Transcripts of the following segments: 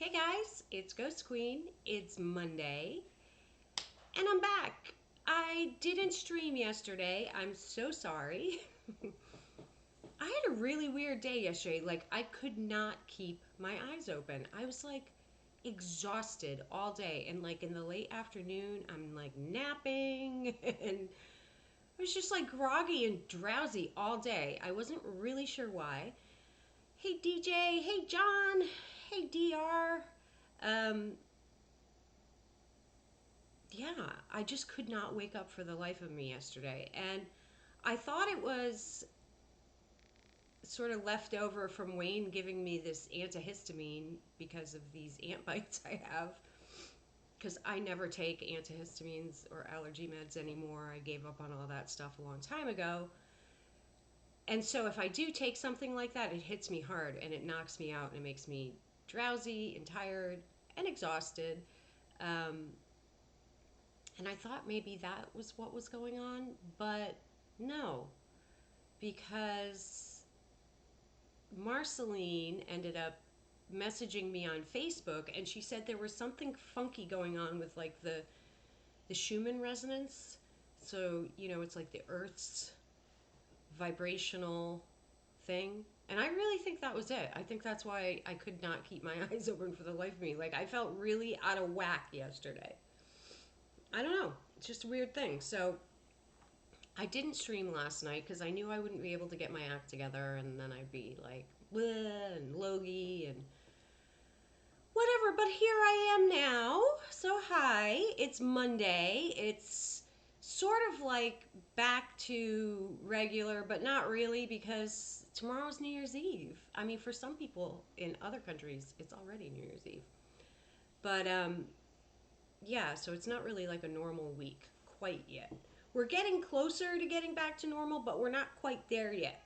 Hey guys, it's Ghost Queen. It's Monday, and I'm back. I didn't stream yesterday. I'm so sorry. I had a really weird day yesterday. Like, I could not keep my eyes open. I was like exhausted all day, and like in the late afternoon, I'm like napping, and I was just like groggy and drowsy all day. I wasn't really sure why. Hey DJ, hey John, hey DR. Um, yeah, I just could not wake up for the life of me yesterday. And I thought it was sort of left over from Wayne giving me this antihistamine because of these ant bites I have. Because I never take antihistamines or allergy meds anymore. I gave up on all that stuff a long time ago. And so if I do take something like that, it hits me hard and it knocks me out and it makes me drowsy and tired and exhausted. Um, and I thought maybe that was what was going on, but no, because Marceline ended up messaging me on Facebook and she said there was something funky going on with like the Schumann resonance. So, it's like the earth's vibrational thing. And I really think that was it. I think that's why I could not keep my eyes open for the life of me. Like I felt really out of whack yesterday. I don't know. It's just a weird thing. So, I didn't stream last night because I knew I wouldn't be able to get my act together, and then I'd be like, bleh, and logy and whatever. But here I am now. So, hi. It's Monday. It's sort of like back to regular, but not really because tomorrow's New Year's Eve. I mean, for some people in other countries, it's already New Year's Eve. But yeah, so it's not really like a normal week quite yet. We're getting closer to getting back to normal, but we're not quite there yet.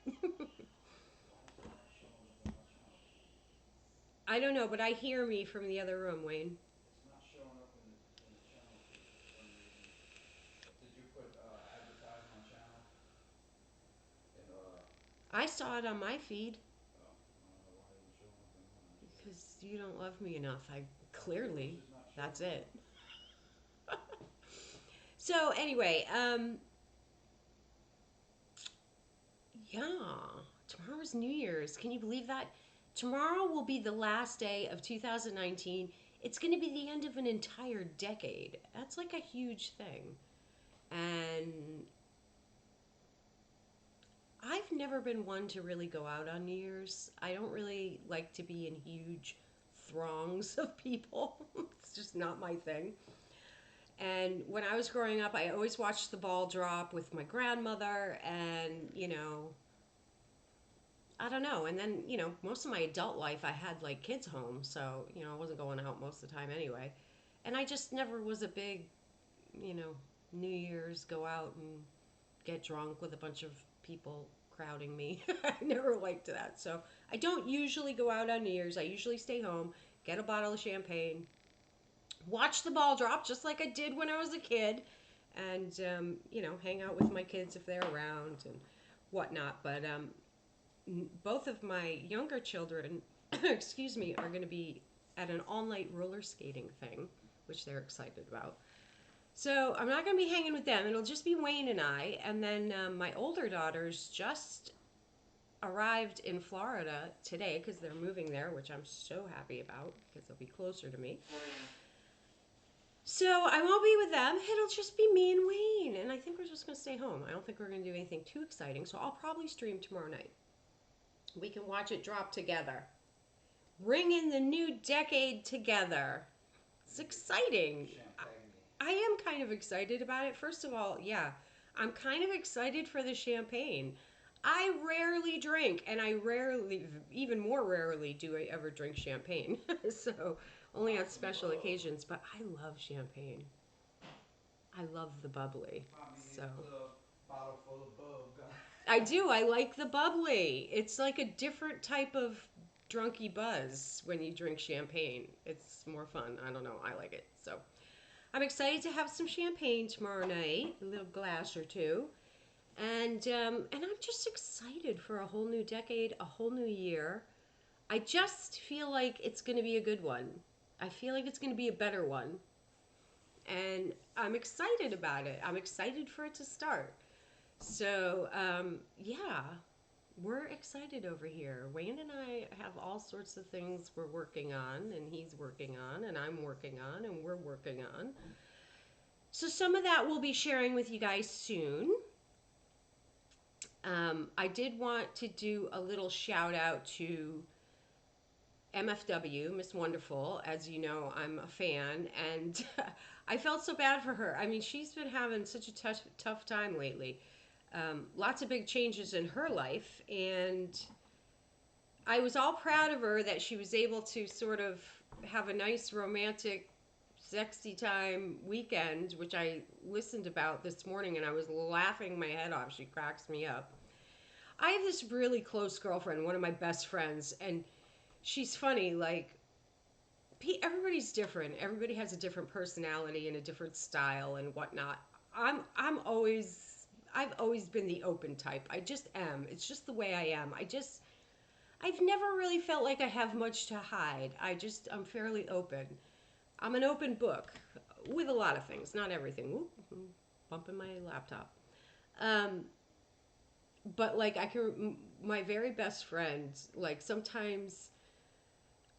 I don't know, but I hear me from the other room, Wayne. It's not showing up in the channel feed for some reason. Did you put advertise my channel? And I saw it on my feed oh, I don't know why it isn't showing up in mine. That's weird. because you don't love me enough. I It's clearly, just not that's showing it. up. So anyway, yeah, tomorrow's New Year's. Can you believe that? Tomorrow will be the last day of 2019. It's going to be the end of an entire decade. That's like a huge thing. And I've never been one to really go out on New Year's. I don't really like to be in huge throngs of people. It's just not my thing. And when I was growing up, I always watched the ball drop with my grandmother, and I don't know. And then, most of my adult life, I had like kids home, so I wasn't going out most of the time anyway. And I just never was a big, you know, New Year's go out and get drunk with a bunch of people crowding me. I never liked that. So I don't usually go out on New Year's. I usually stay home, get a bottle of champagne, watch the ball drop just like I did when I was a kid, and, hang out with my kids if they're around and whatnot. But both of my younger children, excuse me, are going to be at an all night roller skating thing, which they're excited about. So I'm not going to be hanging with them. It'll just be Wayne and I. And then my older daughters just arrived in Florida today because they're moving there, which I'm so happy about because they'll be closer to me. So I won't be with them. It'll just be me and Wayne. And I think we're just going to stay home. I don't think we're going to do anything too exciting. So I'll probably stream tomorrow night. We can watch it drop together. Ring in the new decade together. It's exciting. Champagne me. I am kind of excited about it. First of all, yeah, I'm kind of excited for the champagne. I rarely drink, and I rarely, even more rarely, do I ever drink champagne. So only on Pop some special bub. occasions, but I love champagne. I love the bubbly. Pop me So a bottle full of bub gum. I do. I like the bubbly. It's like a different type of drunky buzz when you drink champagne. It's more fun. I don't know. I like it. So I'm excited to have some champagne tomorrow night, a little glass or two, and I'm just excited for a whole new decade, a whole new year. I just feel like it's going to be a good one. I feel like it's going to be a better one. And I'm excited about it. I'm excited for it to start. So, yeah, we're excited over here. Wayne and I have all sorts of things we're working on, and he's working on, and I'm working on, and we're working on. So, some of that we'll be sharing with you guys soon. I did want to do a little shout out to MFW, Miss Wonderful. As you know, I'm a fan, and I felt so bad for her. I mean, she's been having such a tough time lately. Lots of big changes in her life, and I was all proud of her that she was able to sort of have a nice romantic sexy time weekend, which I listened about this morning and I was laughing my head off. She cracks me up. I have this really close girlfriend, one of my best friends, and she's funny. Like, everybody's different. Everybody has a different personality and a different style and whatnot. I'm always I've always been the open type. I just am. It's just the way I am. I've never really felt like I have much to hide. I'm fairly open. I'm an open book with a lot of things, not everything. Whoop, bumping my laptop. Um, but like my very best friend, like sometimes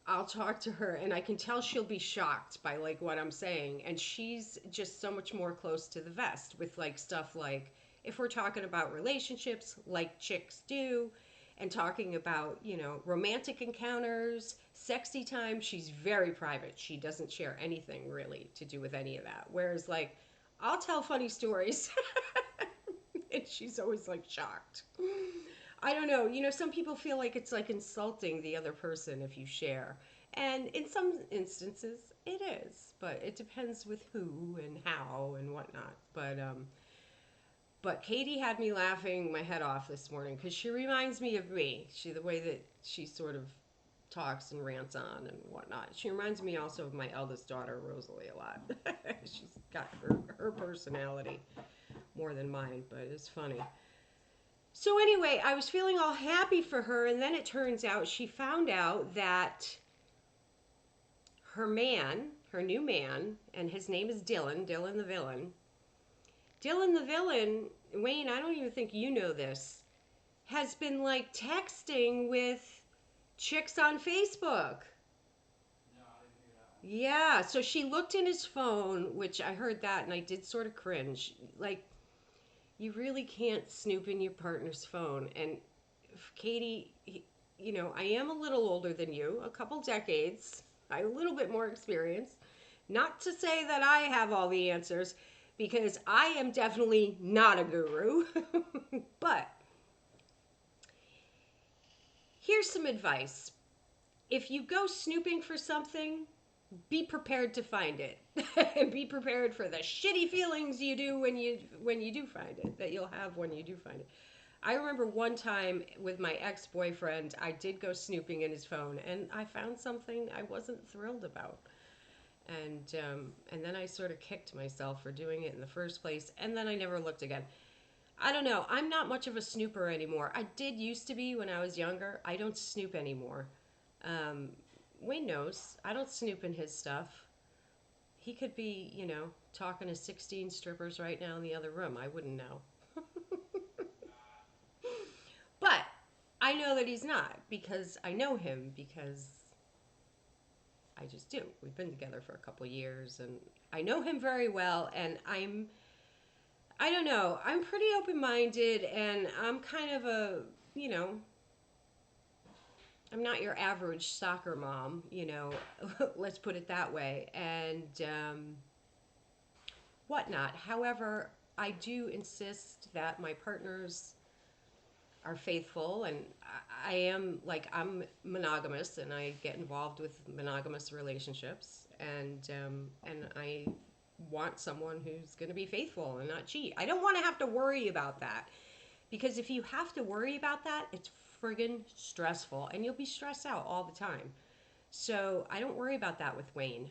I'll talk to her and I can tell she'll be shocked by like what I'm saying. And she's just so much more close to the vest with like stuff like if we're talking about relationships like chicks do and talking about, romantic encounters, sexy time, she's very private. She doesn't share anything really to do with any of that. Whereas like I'll tell funny stories and she's always like shocked. I don't know. Some people feel like it's like insulting the other person if you share. And in some instances, it is. But it depends with who and how and whatnot. But Katie had me laughing my head off this morning because she reminds me of me. The way that she sort of talks and rants on and whatnot. She reminds me also of my eldest daughter, Rosalie, a lot. She's got her personality more than mine, but it's funny. So anyway, I was feeling all happy for her, and then it turns out she found out that her new man, and his name is Dylan the villain. Dylan the villain, Wayne, I don't even think you know this, has been like texting with chicks on Facebook. No, I didn't hear that one. Yeah, so she looked in his phone, which I heard that and I did sort of cringe. Like, you really can't snoop in your partner's phone. And Katie, I am a little older than you, a couple decades. I have a little bit more experience. Not to say that I have all the answers, because I am definitely not a guru. But here's some advice. If you go snooping for something, be prepared to find it. And be prepared for the shitty feelings you do when you do find it, that you'll have when you do find it. I remember one time with my ex-boyfriend, I did go snooping in his phone and I found something I wasn't thrilled about. And then I sort of kicked myself for doing it in the first place, and then I never looked again. I don't know. I'm not much of a snooper anymore. I did used to be when I was younger. I don't snoop anymore. Um, Wayne knows. I don't snoop in his stuff. He could be, talking to 16 strippers right now in the other room. I wouldn't know. But I know that he's not because I know him because I just do. We've been together for a couple years and I know him very well and I don't know, I'm pretty open-minded and I'm kind of you know, I'm not your average soccer mom, let's put it that way, and whatnot. However, I do insist that my partners are faithful, and I'm monogamous, and I get involved with monogamous relationships, and I want someone who's going to be faithful and not cheat. I don't want to have to worry about that because if you have to worry about that, it's friggin' stressful, and you'll be stressed out all the time. So I don't worry about that with Wayne.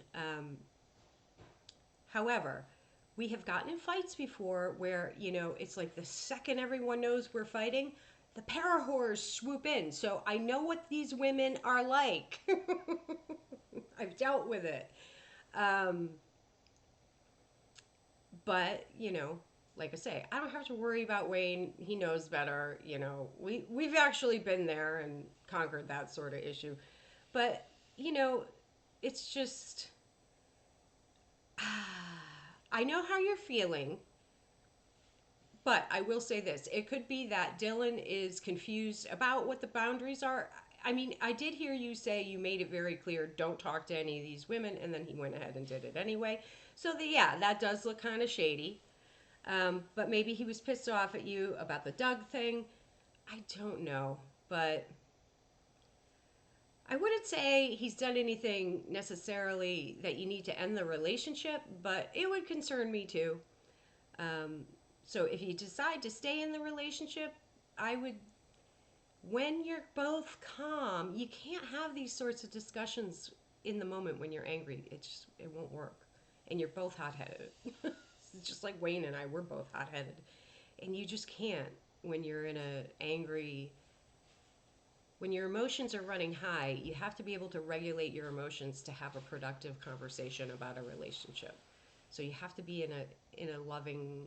However, we have gotten in fights before where, it's like the second everyone knows we're fighting, the para-whores swoop in. So I know what these women are like. I've dealt with it. Um, but like I say, I don't have to worry about Wayne. He knows better. We've actually been there and conquered that sort of issue. But you know, it's just I know how you're feeling, but I will say this: it could be that Dylan is confused about what the boundaries are. I mean, I did hear you say you made it very clear, don't talk to any of these women, and then he went ahead and did it anyway. So yeah, that does look kind of shady. But maybe he was pissed off at you about the Doug thing. I don't know. But I wouldn't say he's done anything necessarily that you need to end the relationship, but it would concern me too. Um, so if you decide to stay in the relationship, I would, when you're both calm, you can't have these sorts of discussions in the moment when you're angry. It won't work. And you're both hot headed. It's just like Wayne and I, we're both hot headed. And you just can't when you're in a angry when your emotions are running high. You have to be able to regulate your emotions to have a productive conversation about a relationship. So you have to be in a loving,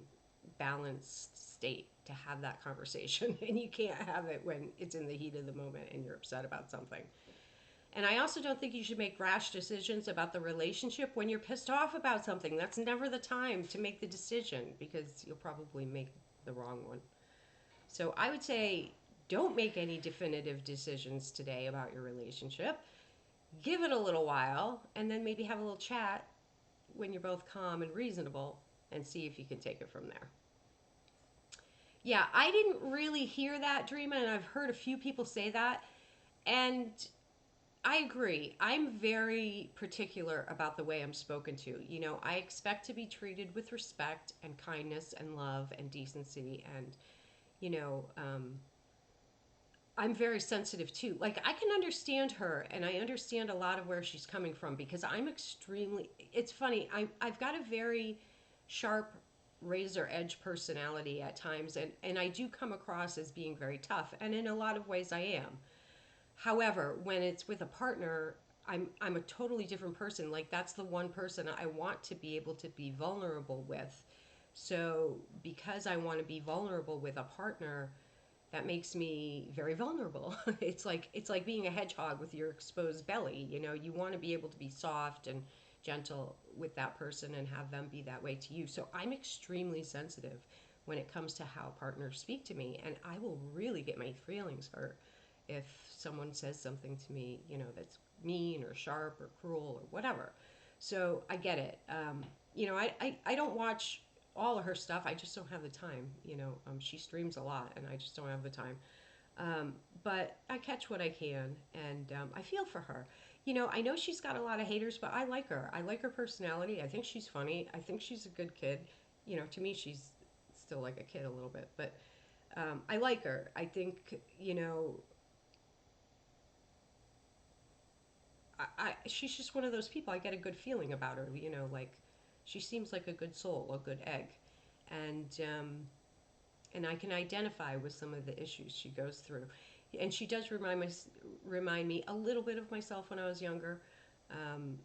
balanced state to have that conversation, and you can't have it when it's in the heat of the moment and you're upset about something. And I also don't think you should make rash decisions about the relationship when you're pissed off about something. That's never the time to make the decision because you'll probably make the wrong one. So I would say don't make any definitive decisions today about your relationship. Give it a little while and then maybe have a little chat when you're both calm and reasonable and see if you can take it from there. Yeah, I didn't really hear that, Dreama, and I've heard a few people say that. And I agree. I'm very particular about the way I'm spoken to. I expect to be treated with respect and kindness and love and decency. And, you know, um, I'm very sensitive too. Like, I can understand her and I understand a lot of where she's coming from because I'm extremely, it's funny, I've got a very sharp razor edge personality at times, and I do come across as being very tough. And in a lot of ways, I am. However, when it's with a partner, I'm a totally different person. Like, that's the one person I want to be able to be vulnerable with. So because I want to be vulnerable with a partner, that makes me very vulnerable. It's like being a hedgehog with your exposed belly. You want to be able to be soft and gentle with that person and have them be that way to you. So I'm extremely sensitive when it comes to how partners speak to me, and I will really get my feelings hurt if someone says something to me, that's mean or sharp or cruel or whatever. So I get it. I don't watch all of her stuff. I just don't have the time. She streams a lot, and I just don't have the time. But I catch what I can, and I feel for her. I know she's got a lot of haters, but I like her. I like her personality. I think she's funny. I think she's a good kid. To me, she's still like a kid a little bit, but I like her. I think, she's just one of those people. I get a good feeling about her. Like she seems like a good soul, a good egg, and and I can identify with some of the issues she goes through. And she does remind me a little bit of myself when I was younger. Um,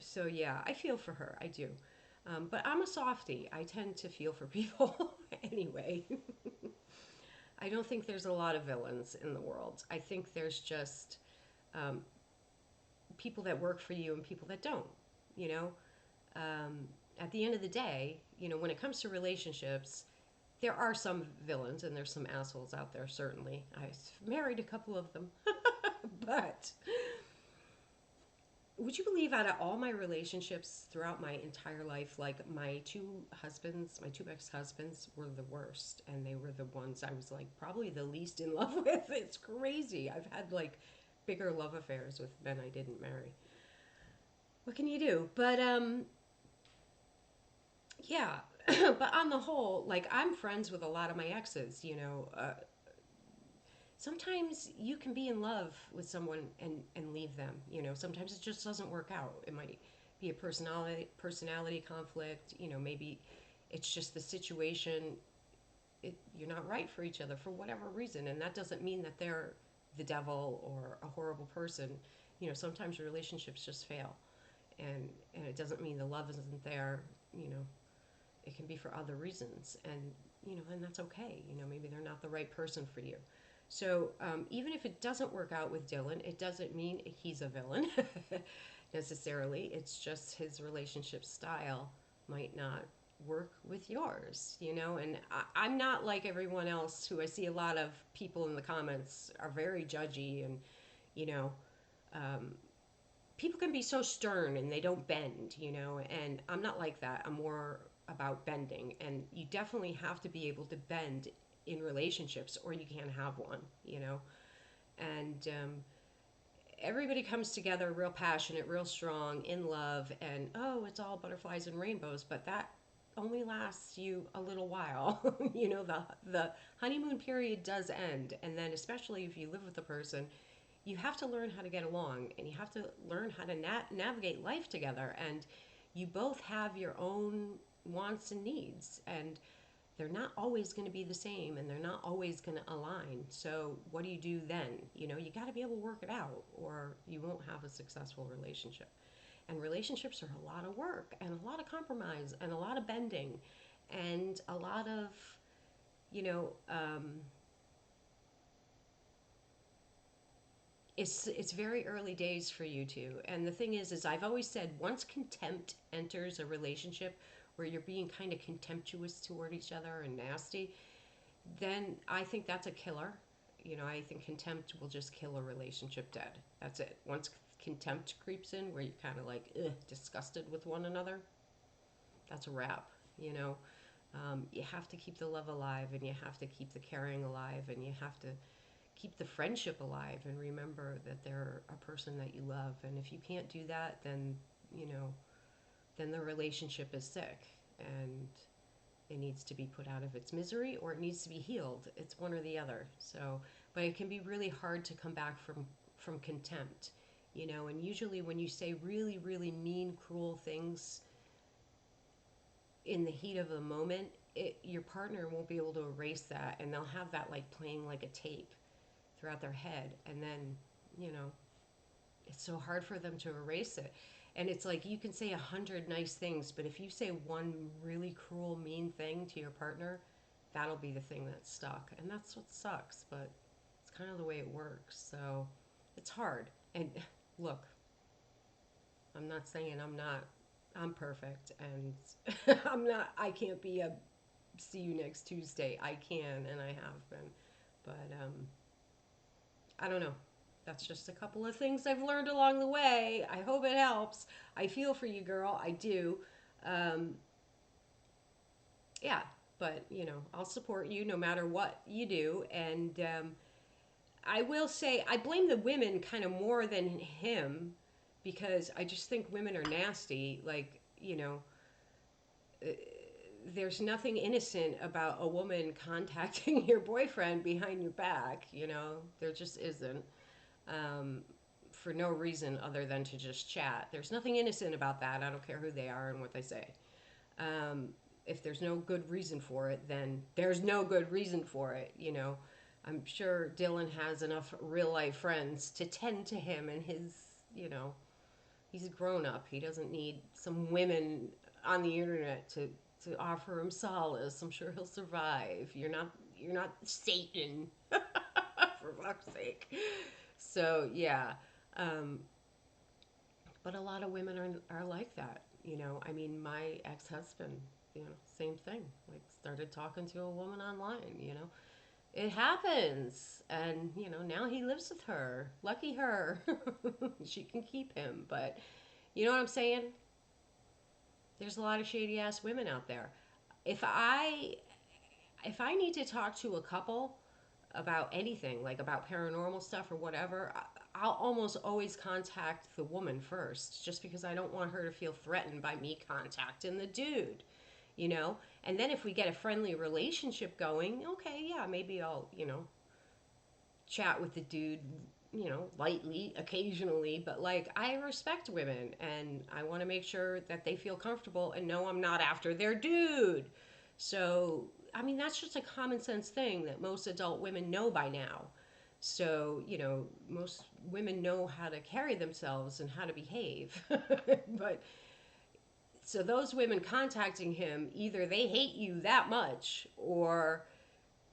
so yeah, I feel for her. I do. But I'm a softie. I tend to feel for people anyway. I don't think there's a lot of villains in the world. I think there's just um, people that work for you and people that don't. You know, um, at the end of the day, when it comes to relationships, there are some villains and there's some assholes out there. Certainly, I've married a couple of them, but would you believe out of all my relationships throughout my entire life, like my two ex-husbands were the worst, and they were the ones I was like probably the least in love with. It's crazy. I've had like bigger love affairs with men I didn't marry. What can you do? But yeah. But on the whole, like I'm friends with a lot of my exes. Sometimes you can be in love with someone and leave them. Sometimes it just doesn't work out. It might be a personality conflict. Maybe it's just the situation. You're not right for each other for whatever reason, and that doesn't mean that they're the devil or a horrible person. sometimes relationships just fail, and it doesn't mean the love isn't there. You know, it can be for other reasons, and that's okay. Maybe they're not the right person for you. So even if it doesn't work out with Dylan, it doesn't mean he's a villain necessarily. It's just his relationship style might not work with yours, and I'm not like everyone else who I see a lot of people in the comments are very judgy, and you know um, people can be so stern and they don't bend, and I'm not like that. I'm more about bending, and you definitely have to be able to bend in relationships or you can't have one. And everybody comes together real passionate, real strong, in love, and oh, it's all butterflies and rainbows, but that only lasts you a little while. The honeymoon period does end, and then especially if you live with a person, you have to learn how to get along, and you have to learn how to navigate life together, and you both have your own wants and needs, and they're not always going to be the same, and they're not always going to align. So what do you do then? You got to be able to work it out, or you won't have a successful relationship. And relationships are a lot of work and a lot of compromise and a lot of bending and a lot of you know it's very early days for you two. And the thing is I've always said, once contempt enters a relationship where you're being kind of contemptuous toward each other and nasty, then I think that's a killer. I think contempt will just kill a relationship dead. That's it. Once contempt creeps in, where you're kind of like disgusted with one another, that's a wrap. You have to keep the love alive, and you have to keep the caring alive, and you have to keep the friendship alive, and remember that they're a person that you love. And if you can't do that, then you know then the relationship is sick, and it needs to be put out of its misery, or it needs to be healed. It's one or the other. So, but it can be really hard to come back from contempt. And usually when you say really really mean, cruel things in the heat of the moment, your partner won't be able to erase that, and they'll have that like playing like a tape throughout their head, and then you know it's so hard for them to erase it. And it's like you can say 100 nice things, but if you say one really cruel, mean thing to your partner, that'll be the thing that's stuck. And that's what sucks, but it's kind of the way it works. So it's hard. And look, I'm not saying I'm perfect, and I can't be a see you next Tuesday. I can, and I have been. But I don't know. That's just a couple of things I've learned along the way. I hope it helps. I feel for you, girl. I do. Um, yeah, but I'll support you no matter what you do. And I will say, I blame the women kind of more than him, because I just think women are nasty. Like, uh, there's nothing innocent about a woman contacting your boyfriend behind your back. There just isn't. um, for no reason other than to just chat. There's nothing innocent about that. I don't care who they are and what they say. Um, if there's no good reason for it, then there's no good reason for it. I'm sure Dylan has enough real life friends to tend to him and his, he's a grown up. He doesn't need some women on the internet to offer him solace. I'm sure he'll survive. You're not Satan, for fuck's sake. So yeah, um, but a lot of women are like that. I mean, my ex husband, same thing. Like, started talking to a woman online. It happens, and now he lives with her. Lucky her, she can keep him. But you know what I'm saying? There's a lot of shady ass women out there. If I if I need to talk to a couple about anything, like about paranormal stuff or whatever, I'll almost always contact the woman first, just because I don't want her to feel threatened by me contacting the dude, you know? And then if we get a friendly relationship going, okay, yeah, maybe I'll, chat with the dude, lightly, occasionally, but like, I respect women, and I want to make sure that they feel comfortable and know I'm not after their dude. So, I mean, that's just a common sense thing that most adult women know by now. So, most women know how to carry themselves and how to behave. But so those women contacting him, either they hate you that much or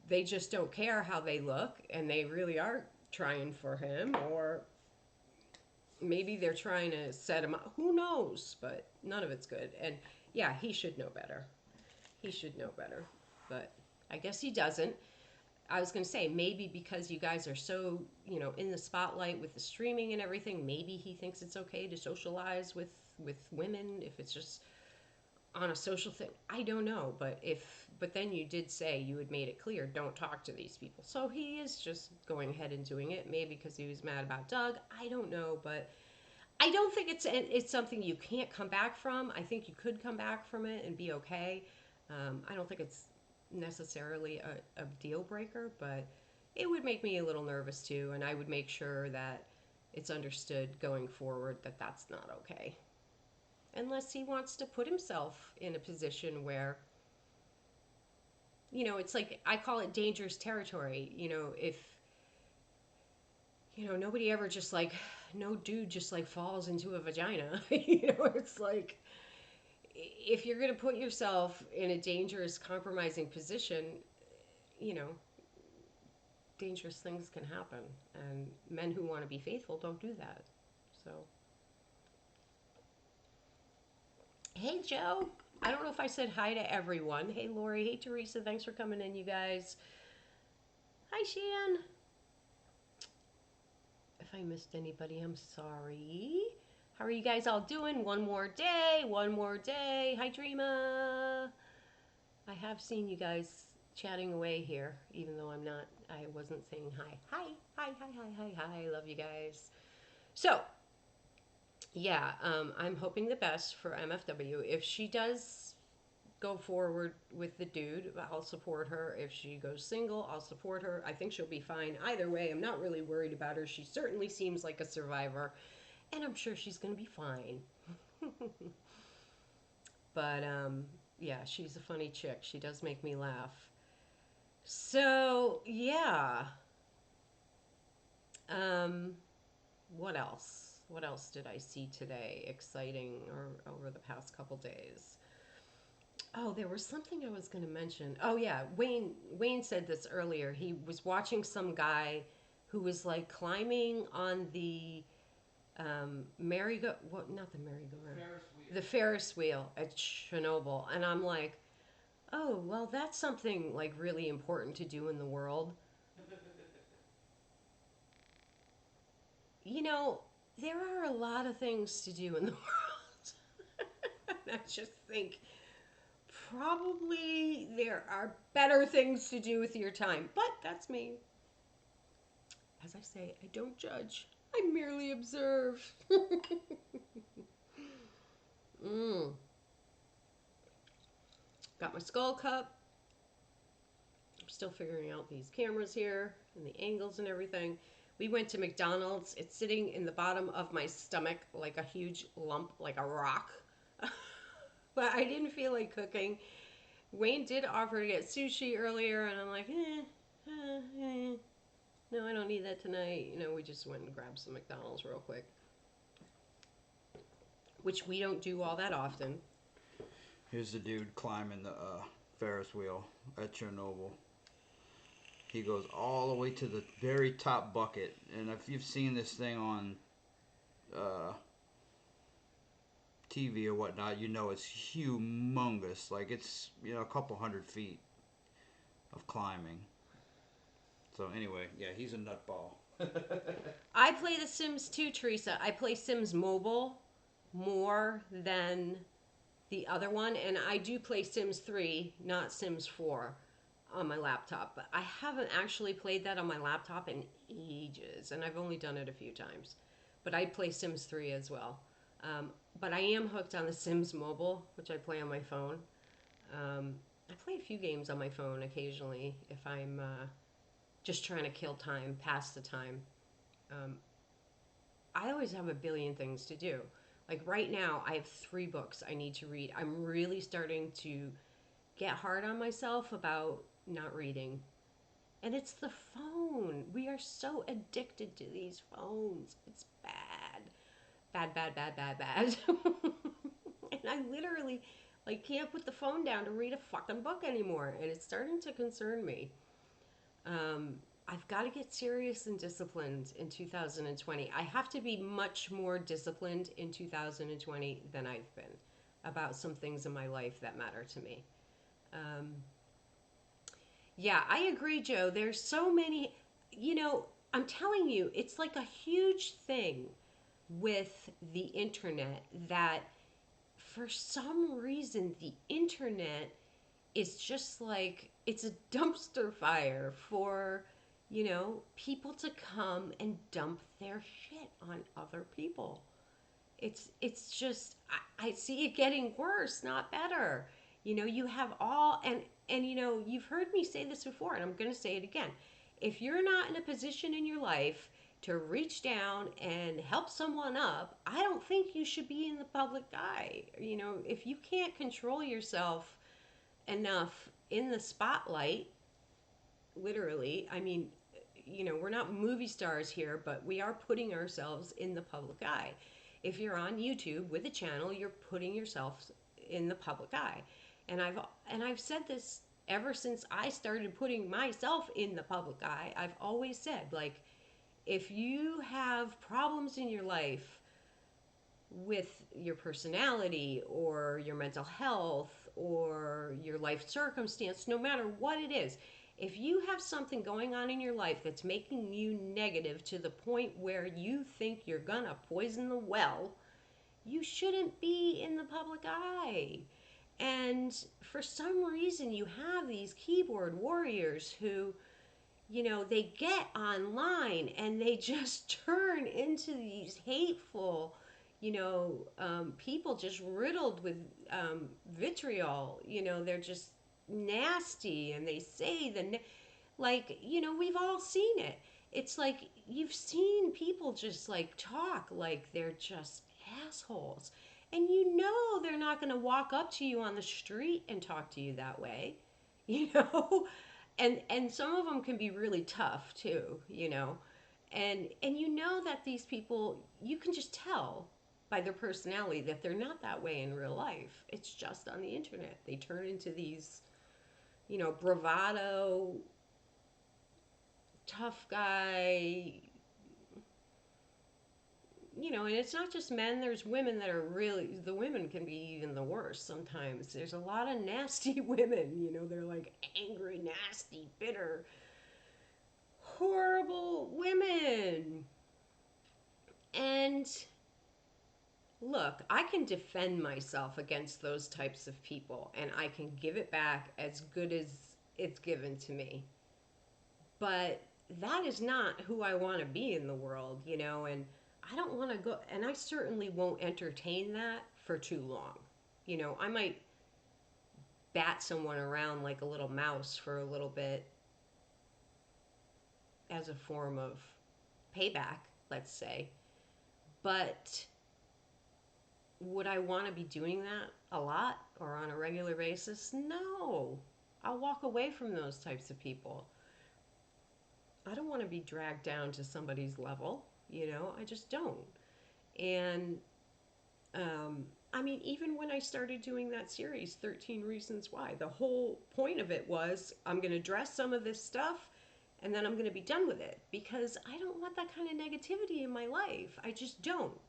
they just don't care how they look and they really are trying for him, or maybe they're trying to set him up. Who knows? But none of it's good. And yeah, he should know better. He should know better. But I guess he doesn't. I was going to say, maybe because you guys are so, in the spotlight with the streaming and everything, maybe he thinks it's okay to socialize with women if it's just on a social thing. I don't know, but then you did say you had made it clear, don't talk to these people. So he is just going ahead and doing it, maybe because he was mad about Doug. I don't know, but I don't think it's something you can't come back from. I think you could come back from it and be okay. I don't think it's necessarily a deal breaker, but it would make me a little nervous too, and I would make sure that it's understood going forward that that's not okay. Unless he wants to put himself in a position where, it's like I call it dangerous territory. If, nobody ever just like, no dude just like falls into a vagina. It's like, if you're going to put yourself in a dangerous, compromising position, you know, dangerous things can happen. And men who want to be faithful don't do that. So, hey, Joe. I don't know if I said hi to everyone. Hey, Lori. Hey, Teresa. Thanks for coming in, you guys. Hi, Shan. If I missed anybody, I'm sorry. How are you guys all doing? One more day. One more day. Hi, Dreama. I have seen you guys chatting away here, even though I wasn't saying hi. Hi, hi, hi, hi, hi, hi. I love you guys. So, yeah, I'm hoping the best for MFW. If she does go forward with the dude, I'll support her. If she goes single, I'll support her. I think she'll be fine either way. I'm not really worried about her. She certainly seems like a survivor, and I'm sure she's going to be fine. But yeah, she's a funny chick. She does make me laugh. So, yeah. Um, what else? What else did I see today exciting or over the past couple days? Oh, there was something I was going to mention. Oh yeah, Wayne said this earlier. He was watching some guy who was like climbing on the merry-go what not the merry-go-round, Ferris wheel. the Ferris wheel at Chernobyl, and I'm like, oh well, that's something like really important to do in the world. You know, there are a lot of things to do in the world. I just think probably there are better things to do with your time. But that's me. As I say, I don't judge. I merely observe. mm. Got my skull cup. I'm still figuring out these cameras here and the angles and everything. We went to McDonald's. It's sitting in the bottom of my stomach like a huge lump, like a rock. But I didn't feel like cooking. Wayne did offer to get sushi earlier, and I'm like, no, I don't need that tonight. We just went and grabbed some McDonald's real quick, which we don't do all that often. Here's the dude climbing the Ferris wheel at Chernobyl. He goes all the way to the very top bucket, and if you've seen this thing on uh, TV or whatnot, you know it's humongous. Like it's a couple 100 feet of climbing. So anyway, yeah, he's a nutball. I play The Sims too, Teresa. I play Sims Mobile more than the other one, and I do play Sims 3, not Sims 4 on my laptop. But I haven't actually played that on my laptop in ages, and I've only done it a few times. But I play Sims 3 as well. But I am hooked on The Sims Mobile, which I play on my phone. I play a few games on my phone occasionally if I'm just trying to kill time, pass the time. Um, I always have a billion things to do. Like right now, I have 3 books I need to read. I'm really starting to get hard on myself about not reading. And it's the phone. We are so addicted to these phones. It's bad. Bad, bad, bad, bad, bad. And I literally like can't put the phone down to read a fucking book anymore. And it's starting to concern me. Um, I've got to get serious and disciplined in 2020. I have to be much more disciplined in 2020 than I've been about some things in my life that matter to me. Um, yeah, I agree, Joe. There's so many, you know, I'm telling you, it's like a huge thing with the internet that for some reason the internet is just like it's a dumpster fire for people to come and dump their shit on other people. It's just I see it getting worse, not better. You have all and you've heard me say this before, and I'm going to say it again. If you're not in a position in your life to reach down and help someone up, I don't think you should be in the public eye. If you can't control yourself enough in the spotlight, literally, I mean, we're not movie stars here, but we are putting ourselves in the public eye. If you're on YouTube with a channel, you're putting yourself in the public eye. And I've said this ever since I started putting myself in the public eye. I've always said, like, if you have problems in your life with your personality or your mental health or your life circumstance, no matter what it is, if you have something going on in your life that's making you negative to the point where you think you're gonna poison the well, you shouldn't be in the public eye. And for some reason, you have these keyboard warriors who, they get online and they just turn into these hateful, people just riddled with vitriol. They're just nasty and they say like, we've all seen it. It's like you've seen people just like talk like they're just assholes. And they're not going to walk up to you on the street and talk to you that way, you know? And some of them can be really tough too. And that these people, you can just tell by their personality that they're not that way in real life. It's just on the internet. They turn into these, bravado, tough guy, and it's not just men. There's women that are really, the women can be even the worst sometimes. There's a lot of nasty women, they're like angry, nasty, bitter, horrible women. And look, I can defend myself against those types of people and I can give it back as good as it's given to me. But that is not who I want to be in the world, and I don't want to go, and I certainly won't entertain that for too long. I might bat someone around like a little mouse for a little bit as a form of payback, let's say. But would I want to be doing that a lot or on a regular basis? No. I'll walk away from those types of people. I don't want to be dragged down to somebody's level, I just don't. And I mean, even when I started doing that series, 13 Reasons Why, the whole point of it was I'm going to address some of this stuff and then I'm going to be done with it because I don't want that kind of negativity in my life. I just don't.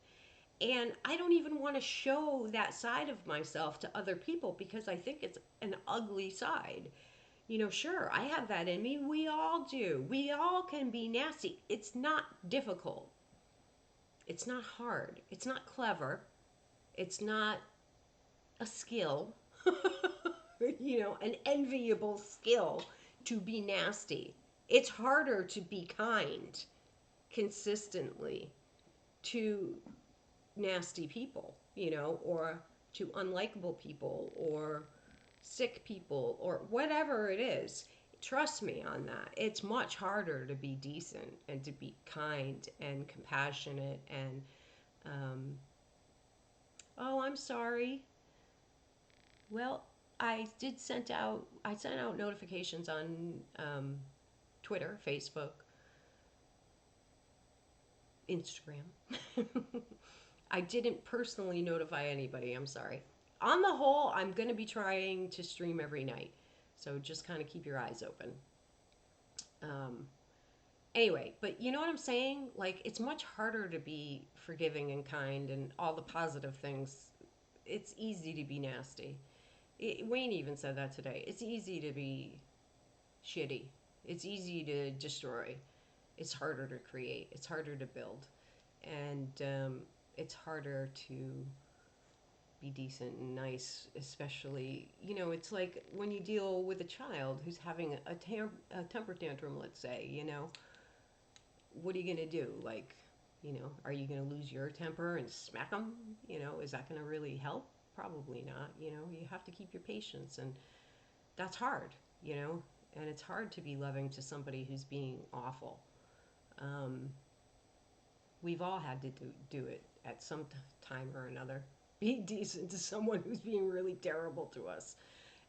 And I don't even want to show that side of myself to other people because I think it's an ugly side. Sure, I have that in me. We all do. We all can be nasty. It's not difficult. It's not hard. It's not clever. It's not a skill, an enviable skill to be nasty. It's harder to be kind consistently to nasty people, or to unlikable people or sick people or whatever it is. Trust me on that. It's much harder to be decent and to be kind and compassionate and, oh, I'm sorry. Well, I sent out notifications on Twitter, Facebook, Instagram. I didn't personally notify anybody. I'm sorry. On the whole, I'm going to be trying to stream every night. So just kind of keep your eyes open. Um, anyway, but you know what I'm saying? Like, it's much harder to be forgiving and kind and all the positive things. It's easy to be nasty. Wayne even said that today. It's easy to be shitty, it's easy to destroy, it's harder to create, it's harder to build, and it's harder to be decent and nice, especially, it's like when you deal with a child who's having a temper tantrum, let's say, what are you going to do? Like, are you going to lose your temper and smack them? Is that going to really help? Probably not. You have to keep your patience, and that's hard, you know, and it's hard to be loving to somebody who's being awful. Um, we've all had to do it at some time or another. Be decent to someone who's being really terrible to us.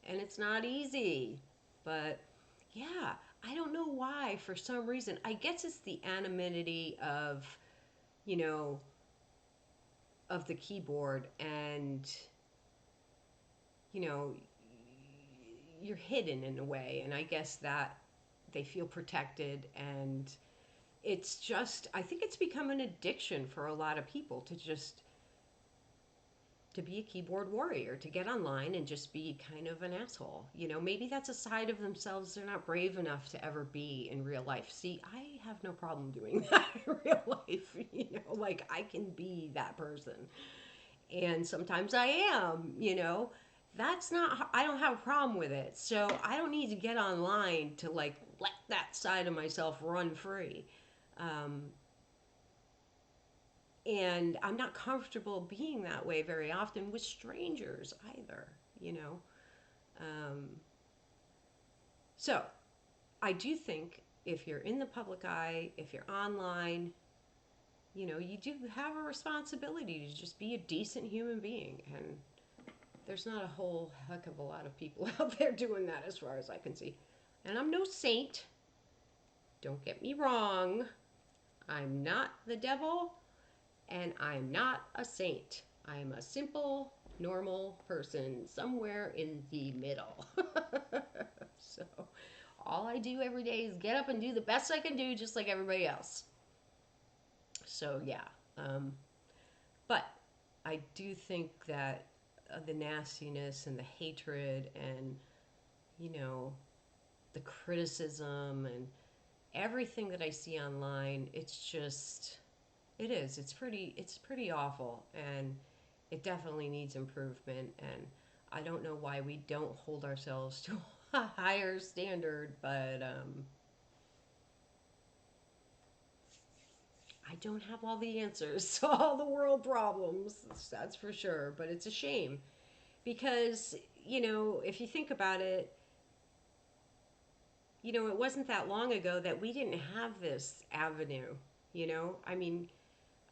And it's not easy. But yeah, I don't know why, for some reason. I guess it's the anonymity you know, of the keyboard, and, you know, you're hidden in a way. And I guess that they feel protected, and it's just, I think it's become an addiction for a lot of people to just to be a keyboard warrior, to get online and just be kind of an asshole. Maybe that's a side of themselves they're not brave enough to ever be in real life. See, I have no problem doing that in real life. Like, I can be that person. And sometimes I am. That's not, I don't have a problem with it. So I don't need to get online to, like, let that side of myself run free. Um, and I'm not comfortable being that way very often with strangers either, you know. Um, so I do think if you're in the public eye, if you're online, you do have a responsibility to just be a decent human being. And there's not a whole heck of a lot of people out there doing that as far as I can see. And I'm no saint. Don't get me wrong. I'm not the devil, and I'm not a saint. I'm a simple, normal person somewhere in the middle. So, all I do every day is get up and do the best I can do, just like everybody else. So, yeah. Um, but I do think that the nastiness and the hatred and, you know, the criticism and everything that I see online, it's pretty awful, and it definitely needs improvement. And I don't know why we don't hold ourselves to a higher standard, but I don't have all the answers to all the world problems, that's for sure. But it's a shame because, if you think about it, it wasn't that long ago that we didn't have this avenue. I mean,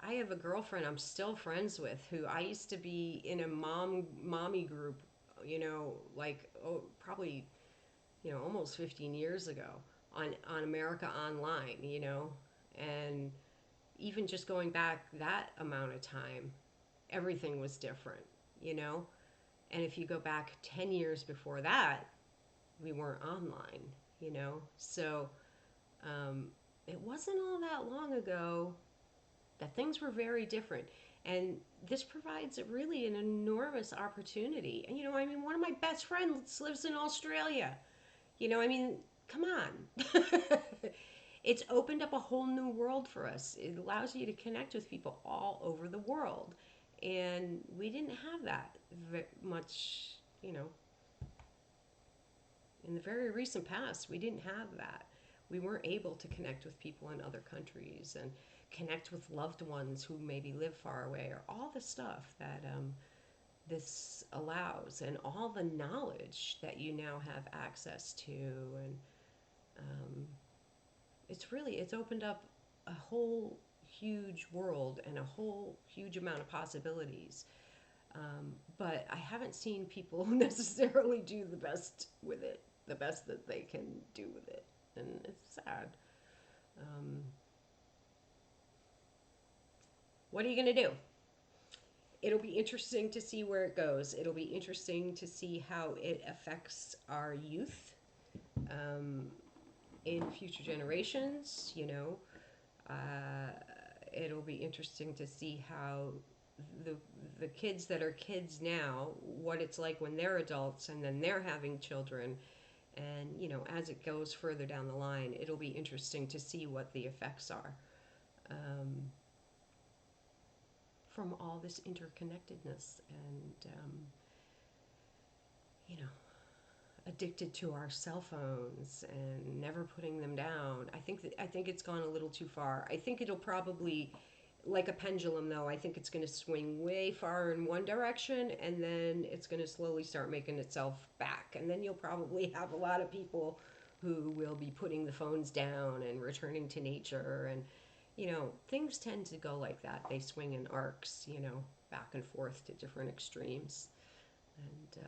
I have a girlfriend I'm still friends with who I used to be in a mommy group, like, oh, probably, almost 15 years ago on America Online, and even just going back that amount of time, everything was different, you know. And if you go back 10 years before that, we weren't online, So um, it wasn't all that long ago that things were very different. And this provides really an enormous opportunity. And, I mean, one of my best friends lives in Australia. I mean, come on. It's opened up a whole new world for us. It allows you to connect with people all over the world. And we didn't have that much, in the very recent past. We didn't have that. We weren't able to connect with people in other countries and connect with loved ones who maybe live far away, or all the stuff that this allows, and all the knowledge that you now have access to. And um, it's opened up a whole huge world and a whole huge amount of possibilities. But I haven't seen people necessarily do the best with it, the best that they can do with it. and it's sad. Um, what are you going to do? It'll be interesting to see where it goes. It'll be interesting to see how it affects our youth um, in future generations. Uh, it'll be interesting to see how the the kids that are kids now, what it's like when they're adults and then they're having children, and as it goes further down the line, it'll be interesting to see what the effects are um, from all this interconnectedness and you know addicted to our cell phones and never putting them down. I think it's gone a little too far. I think it'll probably, like a pendulum though, I think it's going to swing way far in one direction and then it's going to slowly start making itself back. And then you'll probably have a lot of people who will be putting the phones down and returning to nature, and things tend to go like that. They swing in arcs, back and forth to different extremes. And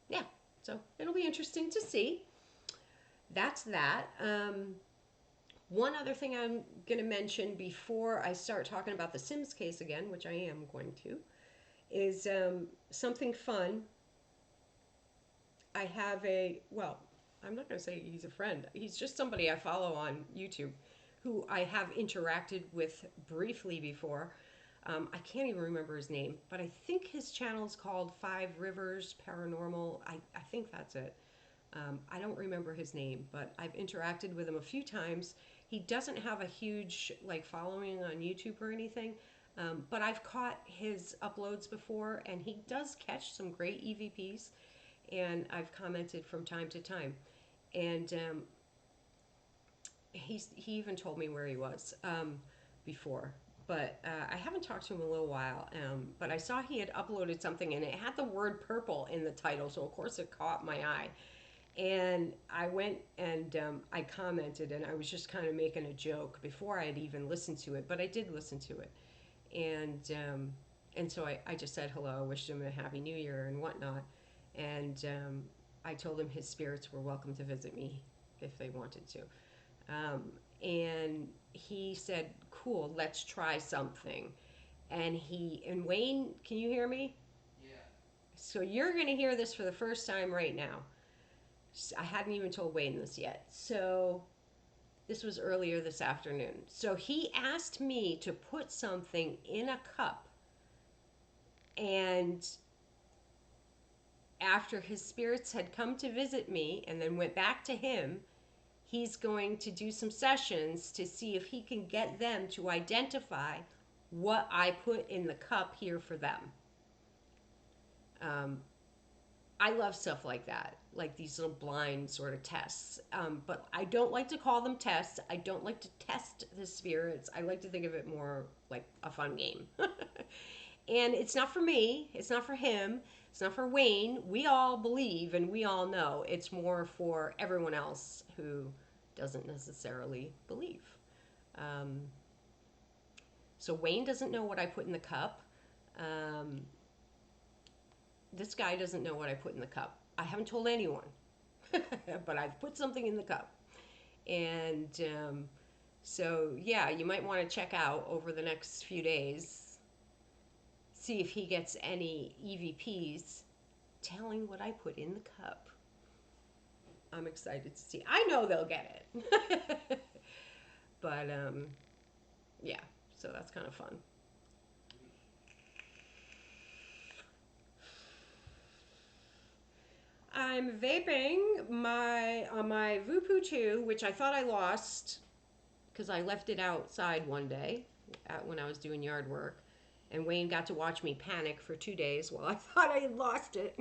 yeah, so it'll be interesting to see. That's that. One other thing I'm going to mention before I start talking about the Sims case again, which I am going to, is something fun. I have well, I'm not going to say he's a friend. He's just somebody I follow on YouTube who I have interacted with briefly before. I can't even remember his name, but I think his channel is called Five Rivers Paranormal. I think that's it. I don't remember his name, but I've interacted with him a few times. He doesn't have a huge following on YouTube or anything, but I've caught his uploads before, and he does catch some great EVPs, and I've commented from time to time. And he even told me where he was before. But I haven't talked to him in a little while. But I saw he had uploaded something, and it had the word purple in the title, so of course it caught my eye. And I went and I commented, and I was just kind of making a joke before I had even listened to it, but I did listen to it. And so I just said hello, wished him a happy new year and whatnot. And I told him his spirits were welcome to visit me if they wanted to. Um, and he said, cool, let's try something. And Wayne, can you hear me? Yeah. So you're going to hear this for the first time right now. I hadn't even told Wayne this yet. So this was earlier this afternoon. So he asked me to put something in a cup, and after his spirits had come to visit me and then went back to him, he's going to do some sessions to see if he can get them to identify what I put in the cup here for them. Um, I love stuff like that, like these little blind sort of tests. But I don't like to call them tests. I don't like to test the spirits. I like to think of it more like a fun game. And it's not for me, it's not for him, it's not for Wayne. We all believe and we all know. It's more for everyone else who doesn't necessarily believe. Um, so Wayne doesn't know what I put in the cup. Um, this guy doesn't know what I put in the cup. I haven't told anyone, but I've put something in the cup. And so, yeah, you might want to check out over the next few days, see if he gets any EVPs telling what I put in the cup. I'm excited to see. I know they'll get it. But, yeah, so that's kind of fun. I'm vaping my Vupu 2, which I thought I lost because I left it outside one day when I was doing yard work. And Wayne got to watch me panic for 2 days while I thought I had lost it.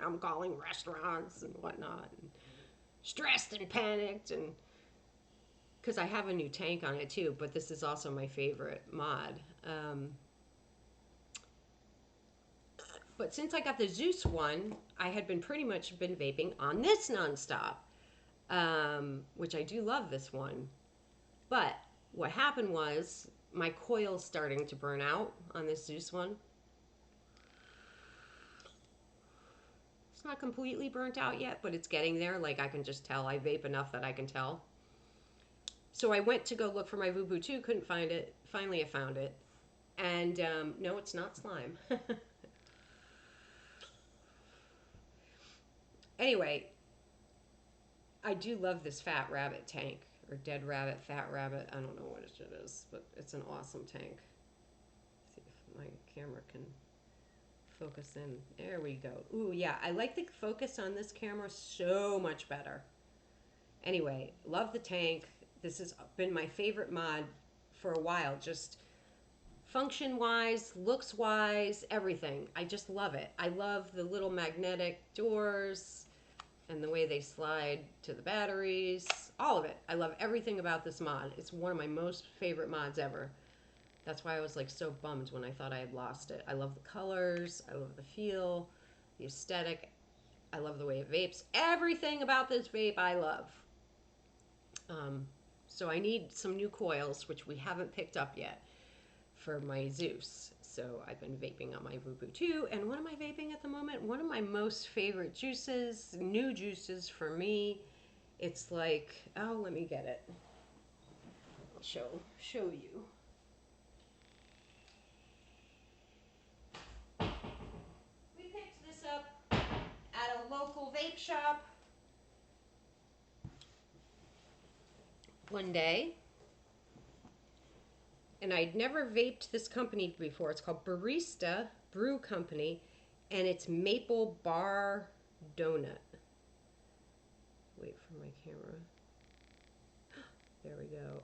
I'm calling restaurants and whatnot, and stressed and panicked, and because I have a new tank on it too. But this is also my favorite mod. But since I got the Zeus one, I had pretty much been vaping on this nonstop, which I do love this one. But what happened was my coil's starting to burn out on this Zeus one. It's not completely burnt out yet, but it's getting there. Like I can just tell. I vape enough that I can tell. So I went to go look for my Vubu 2, couldn't find it. Finally, I found it. And no, it's not slime. Anyway, I do love this fat rabbit tank. Or dead rabbit, fat rabbit. I don't know what it is, but it's an awesome tank. See if my camera can focus in. There we go. Ooh, yeah, I like the focus on this camera so much better. Anyway, love the tank. This has been my favorite mod for a while. Just function wise, looks wise, everything. I just love it. I love the little magnetic doors and the way they slide to the batteries. All of it. I love everything about this mod. It's one of my most favorite mods ever. That's why I was like so bummed when I thought I had lost it. I love the colors, I love the feel, the aesthetic. I love the way it vapes. Everything about this vape I love. Um, so I need some new coils, which we haven't picked up yet, for my Zeus. So I've been vaping on my Vubu 2. And what am I vaping at the moment? One of my most favorite juices, new juices for me. It's like, oh, let me get it. I'll show you. We picked this up at a local vape shop one day, and I'd never vaped this company before. It's called Barista Brew Company, and it's Maple Bar Donut. Wait for my camera. There we go.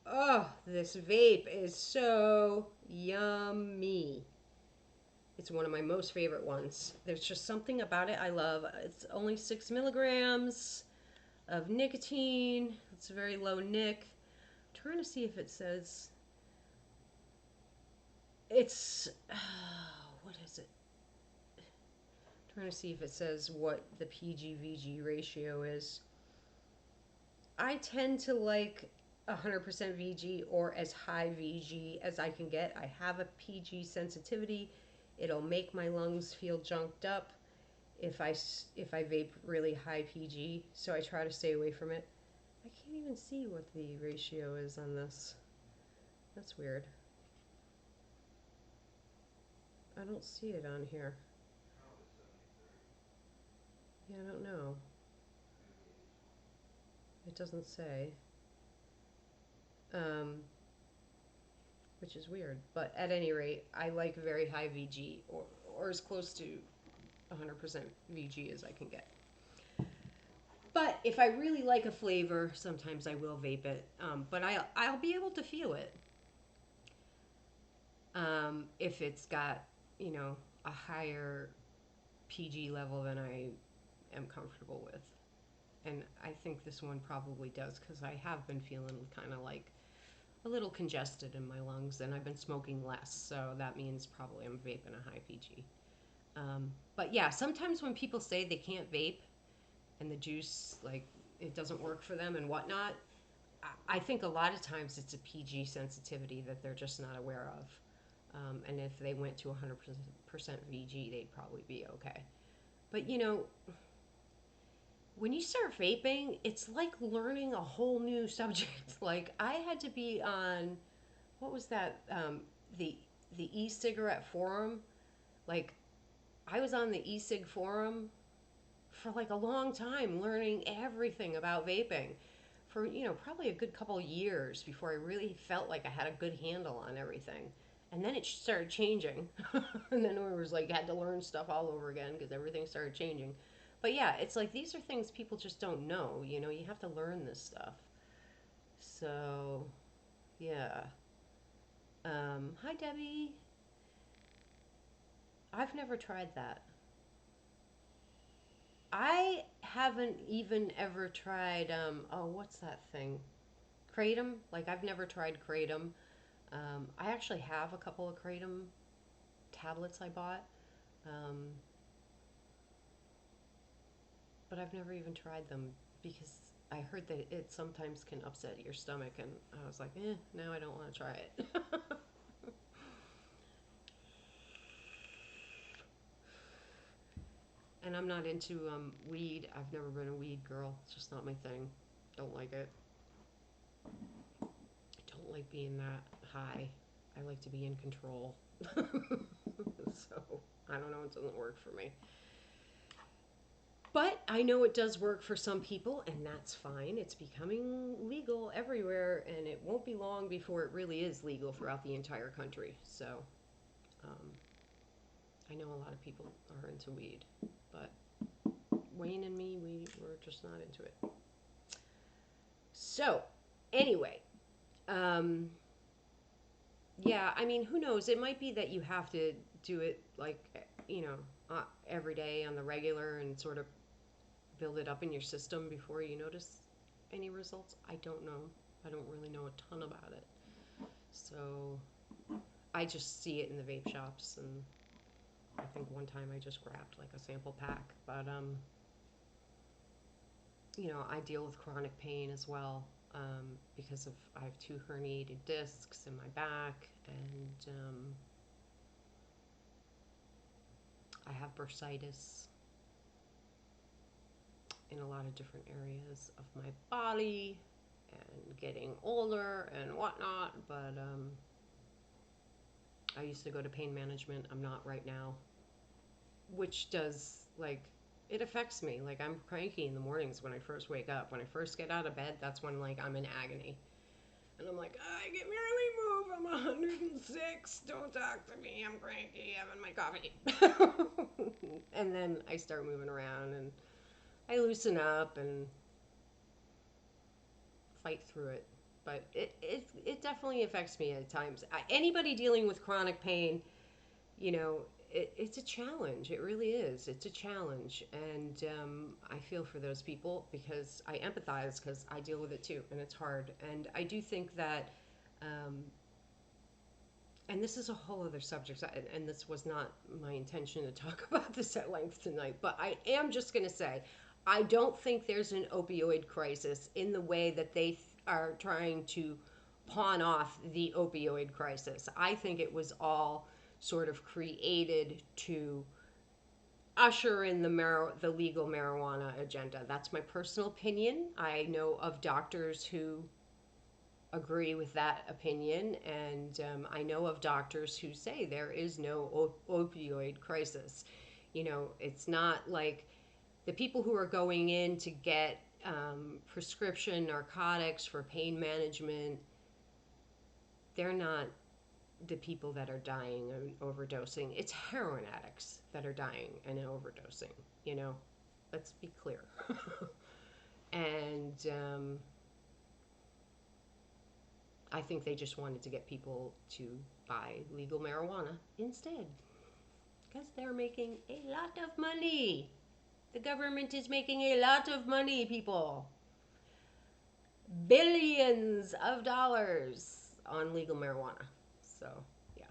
Oh, this vape is so yummy. It's one of my most favorite ones. There's just something about it I love. It's only 6 milligrams of nicotine. It's very low nic. I'm trying to see if it says it's what is it? I'm trying to see if it says what the PG-VG ratio is. I tend to like 100% VG or as high VG as I can get. I have a PG sensitivity. It'll make my lungs feel junked up if I vape really high PG, so I try to stay away from it. I can't even see what the ratio is on this. That's weird. I don't see it on here. Yeah, I don't know. It doesn't say. Um, which is weird. But at any rate, I like very high VG or as close to 100% VG as I can get. But if I really like a flavor, sometimes I will vape it. But I'll be able to feel it. If it's got, you know, a higher PG level than I am comfortable with. And I think this one probably does because I have been feeling kind of like a little congested in my lungs and I've been smoking less. So that means probably I'm vaping a high PG. But yeah, sometimes when people say they can't vape and the juice, like, it doesn't work for them and whatnot, I think a lot of times it's a PG sensitivity that they're just not aware of. And if they went to 100% VG, they'd probably be okay. But you know, when you start vaping, it's like learning a whole new subject. Like I had to be on, what was that? The the e-cigarette forum. Like I was on the e-cig forum for like a long time, learning everything about vaping. For probably a good couple of years before I really felt like I had a good handle on everything. And then it started changing, and then it was like had to learn stuff all over again because everything started changing. But yeah, it's like these are things people just don't know. You have to learn this stuff. So yeah. Hi Debbie. I've never tried that. I haven't even ever tried. Oh, what's that thing? Kratom. Like I've never tried Kratom. I actually have a couple of Kratom tablets I bought, um, but I've never even tried them because I heard that it sometimes can upset your stomach, and I was like, no, I don't want to try it. And I'm not into weed. I've never been a weed girl. It's just not my thing. Don't like it. Don't like being that high. I like to be in control. So I don't know. It doesn't work for me. But I know it does work for some people, and that's fine. It's becoming legal everywhere, and it won't be long before it really is legal throughout the entire country. So um, I know a lot of people are into weed, but Wayne and me, we were just not into it. So, anyway, um, yeah, I mean, who knows? It might be that you have to do it like, every day on the regular and sort of build it up in your system before you notice any results. I don't know. I don't really know a ton about it. So, I just see it in the vape shops, and I think one time I just grabbed like a sample pack. But, I deal with chronic pain as well, because of I have two herniated discs in my back, and I have bursitis in a lot of different areas of my body, and getting older and whatnot. But I used to go to pain management. I'm not right now, which does like it affects me. Like I'm cranky in the mornings when I first wake up. When I first get out of bed, that's when like I'm in agony. And I'm like, I can barely move. I'm 106. Don't talk to me. I'm cranky. Having my coffee. And then I start moving around and I loosen up and fight through it. But it definitely affects me at times. Anybody dealing with chronic pain, you know, it's a challenge. It really is. It's a challenge. And I feel for those people because I empathize because I deal with it too. And it's hard. And I do think that, um, and this is a whole other subject, and this was not my intention to talk about this at length tonight, but I am just going to say I don't think there's an opioid crisis in the way that they are trying to pawn off the opioid crisis. I think it was all sort of created to usher in the legal marijuana agenda. That's my personal opinion. I know of doctors who agree with that opinion, and I know of doctors who say there is no opioid crisis. It's not like the people who are going in to get prescription narcotics for pain management, they're not the people that are dying and overdosing. It's heroin addicts that are dying and overdosing, you know? Let's be clear. And I think they just wanted to get people to buy legal marijuana instead because they're making a lot of money. The government is making a lot of money, people. Billions of dollars on legal marijuana. So, yeah.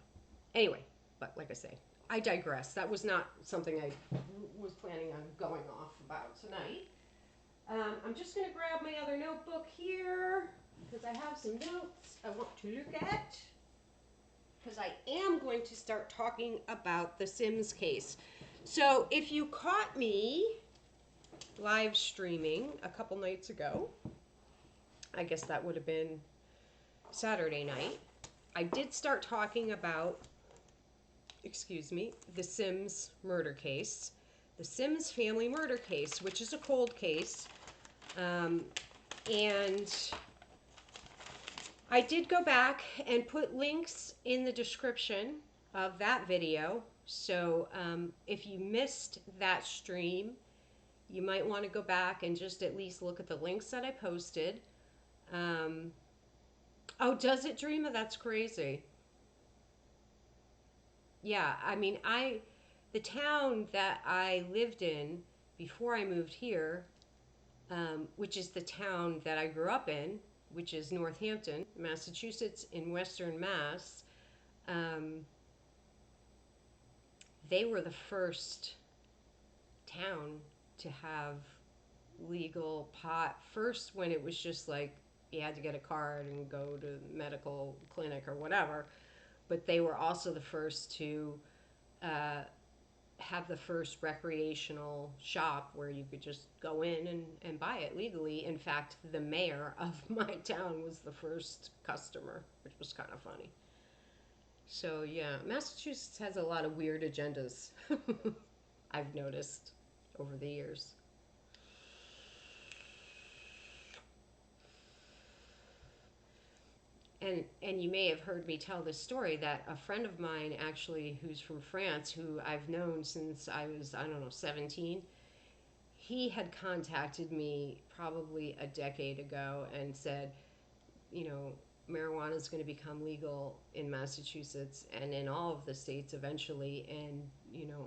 Anyway, but like I say, I digress. That was not something I was planning on going off about tonight. I'm just going to grab my other notebook here because I have some notes I want to look at. Because I am going to start talking about the Sims case. So if you caught me live streaming a couple nights ago, I guess that would have been Saturday night, I did start talking about, the Sims murder case. The Sims family murder case, which is a cold case. And I did go back and put links in the description of that video. So if you missed that stream, you might want to go back and just at least look at the links that I posted. Oh, does it, Dreama? That's crazy. Yeah, I mean, the town that I lived in before I moved here, which is the town that I grew up in, which is Northampton, Massachusetts, in Western Mass. Um, they were the first town to have legal pot. First, when it was just like you had to get a card and go to medical clinic or whatever. But they were also the first to have the first recreational shop where you could just go in and buy it legally. In fact, the mayor of my town was the first customer, which was kind of funny. So, yeah, Massachusetts has a lot of weird agendas, I've noticed over the years. And you may have heard me tell this story that a friend of mine actually who's from France, who I've known since I was, I don't know, 17, he had contacted me probably a decade ago and said, you know, marijuana is going to become legal in Massachusetts and in all of the states eventually, and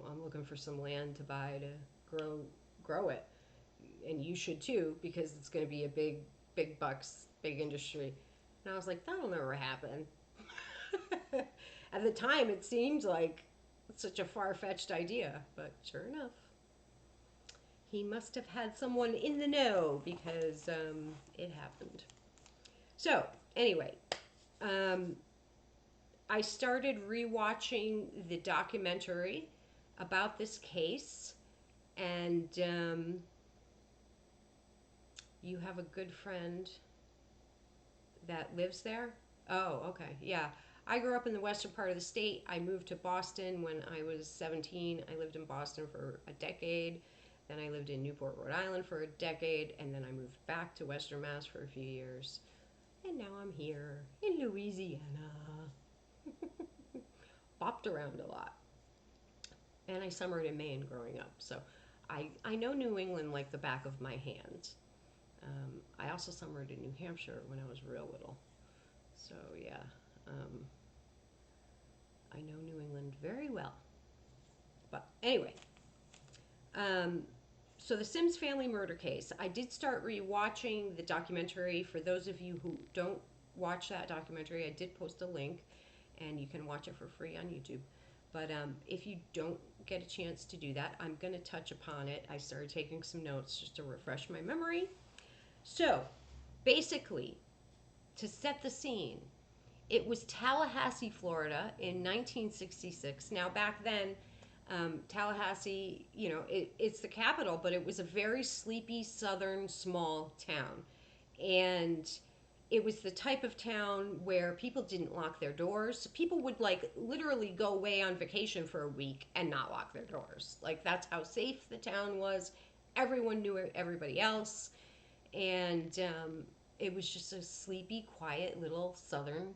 I'm looking for some land to buy to grow it, and you should too because it's going to be a big bucks, big industry. And I was like, that'll never happen. At the time, it seemed like such a far fetched idea, but sure enough, he must have had someone in the know because it happened. So, anyway, um, I started rewatching the documentary about this case, and you have a good friend that lives there? Oh, okay. Yeah. I grew up in the western part of the state. I moved to Boston when I was 17. I lived in Boston for a decade. Then I lived in Newport, Rhode Island for a decade. And then I moved back to Western Mass for a few years. And now I'm here in Louisiana. Bopped around a lot. And I summered in Maine growing up. So I know New England like the back of my hand. I also summered in New Hampshire when I was real little. So yeah, um, I know New England very well. But anyway, um, so the Sims family murder case. I did start rewatching the documentary. For those of you who don't watch that documentary, I did post a link, and you can watch it for free on YouTube. But if you don't get a chance to do that, I'm going to touch upon it. I started taking some notes just to refresh my memory. So, basically, to set the scene, it was Tallahassee, Florida in 1966. Now, back then, Tallahassee, it's the capital, but it was a very sleepy southern small town. And it was the type of town where people didn't lock their doors. People would like literally go away on vacation for a week and not lock their doors. Like that's how safe the town was. Everyone knew everybody else. And it was just a sleepy, quiet little southern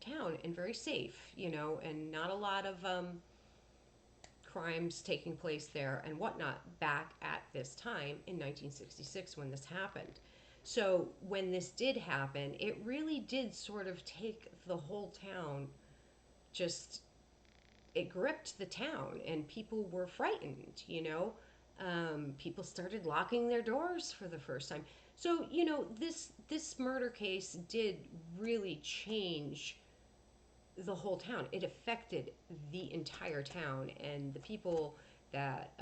town and very safe, and not a lot of crimes taking place there and whatnot back at this time in 1966 when this happened. So when this did happen, it really did sort of take the whole town, just it gripped the town and people were frightened, people started locking their doors for the first time. So this murder case did really change the whole town. It affected the entire town, and the people that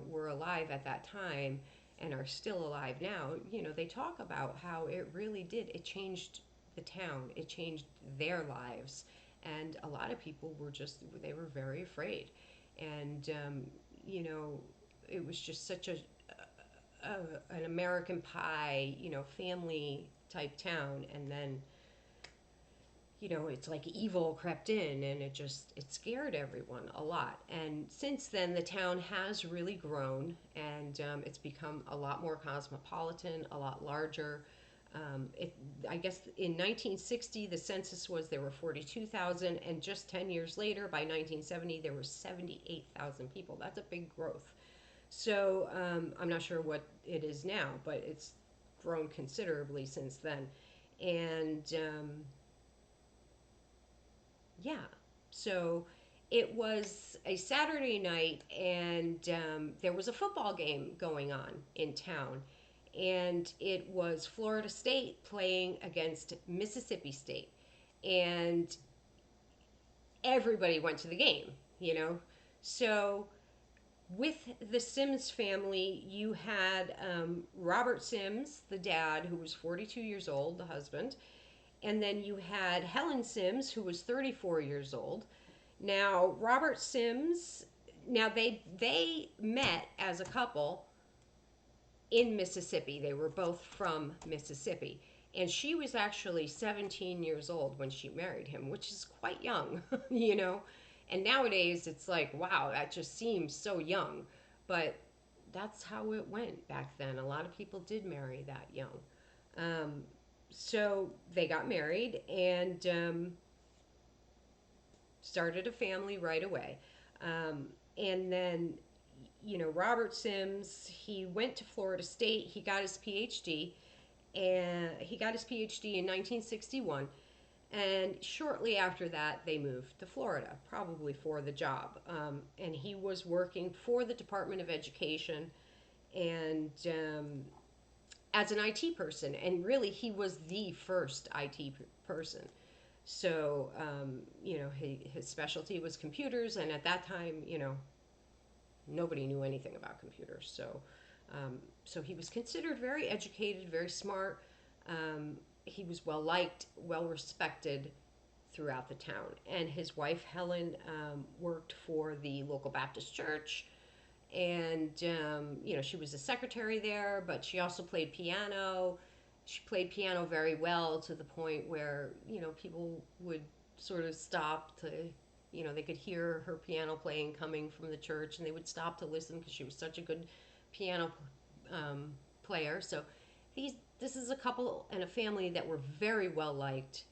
were alive at that time and are still alive now. They talk about how it really did. It changed the town. It changed their lives, and a lot of people were they were very afraid, and it was just such an American Pie, family type town, and then it's like evil crept in and it scared everyone a lot. And since then, the town has really grown and it's become a lot more cosmopolitan, a lot larger. I guess in 1960, the census was there were 42,000, and just 10 years later, by 1970, there were 78,000 people. That's a big growth. So I'm not sure what it is now, but it's grown considerably since then. And yeah. So it was a Saturday night, and there was a football game going on in town. And it was Florida State playing against Mississippi State. And everybody went to the game. So with the Sims family, you had Robert Sims, the dad, who was 42 years old, the husband. And then you had Helen Sims, who was 34 years old. Now, Robert Sims Now they met as a couple in Mississippi. They were both from Mississippi. And she was actually 17 years old when she married him, which is quite young, you know. And nowadays it's like, wow, that just seems so young. But that's how it went back then. A lot of people did marry that young. Um, so they got married and started a family right away. And then, you know, Robert Sims, he went to Florida State. He got his PhD, and he got his PhD in 1961. And shortly after that, they moved to Florida, probably for the job. And he was working for the Department of Education and as an IT person. And really, he was the first IT person. So, you know, his specialty was computers. And at that time, you know, nobody knew anything about computers. So he was considered very educated, very smart. He was well liked, well respected throughout the town. And his wife Helen worked for the local Baptist church, and you know, she was a secretary there, but she also played piano. She played piano very well, to the point where, you know, people would sort of stop to, you know, they could hear her piano playing coming from the church, and they would stop to listen because she was such a good piano player. So this is a couple and a family that were very well liked,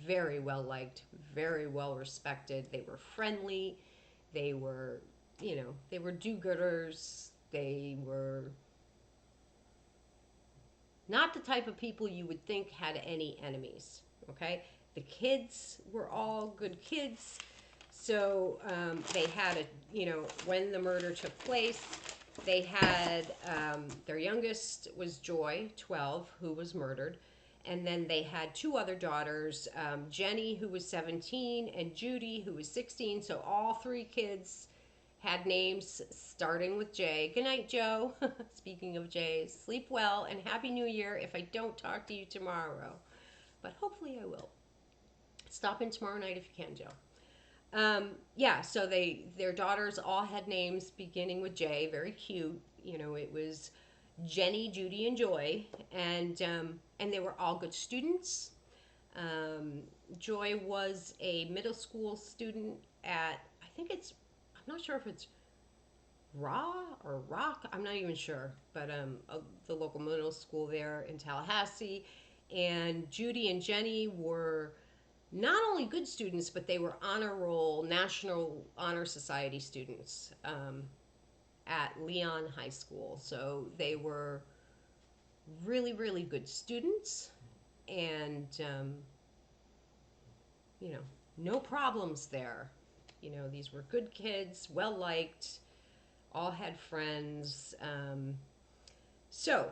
very well liked, very well respected. They were friendly. They were, you know, they were do-gooders. They were not the type of people you would think had any enemies. Okay, the kids were all good kids. So they had a, you know, when the murder took place, they had their youngest was Joy, 12, who was murdered. And then they had two other daughters, Jenny, who was 17, and Judy, who was 16. So all three kids had names starting with J. Good night, Joe. Speaking of J's, sleep well and Happy New Year if I don't talk to you tomorrow. But hopefully I will. Stop in tomorrow night if you can, Joe. Yeah, so their daughters all had names beginning with J, very cute. You know, it was Jenny, Judy, and Joy, and they were all good students. Um, Joy was a middle school student at, I think it's, I'm not sure if it's Raw or Rock, I'm not even sure, but the local middle school there in Tallahassee. And Judy and Jenny were not only good students, but they were honor roll National Honor Society students at Leon High School. So they were really, really good students, and you know, no problems there. You know, these were good kids, well liked, all had friends. So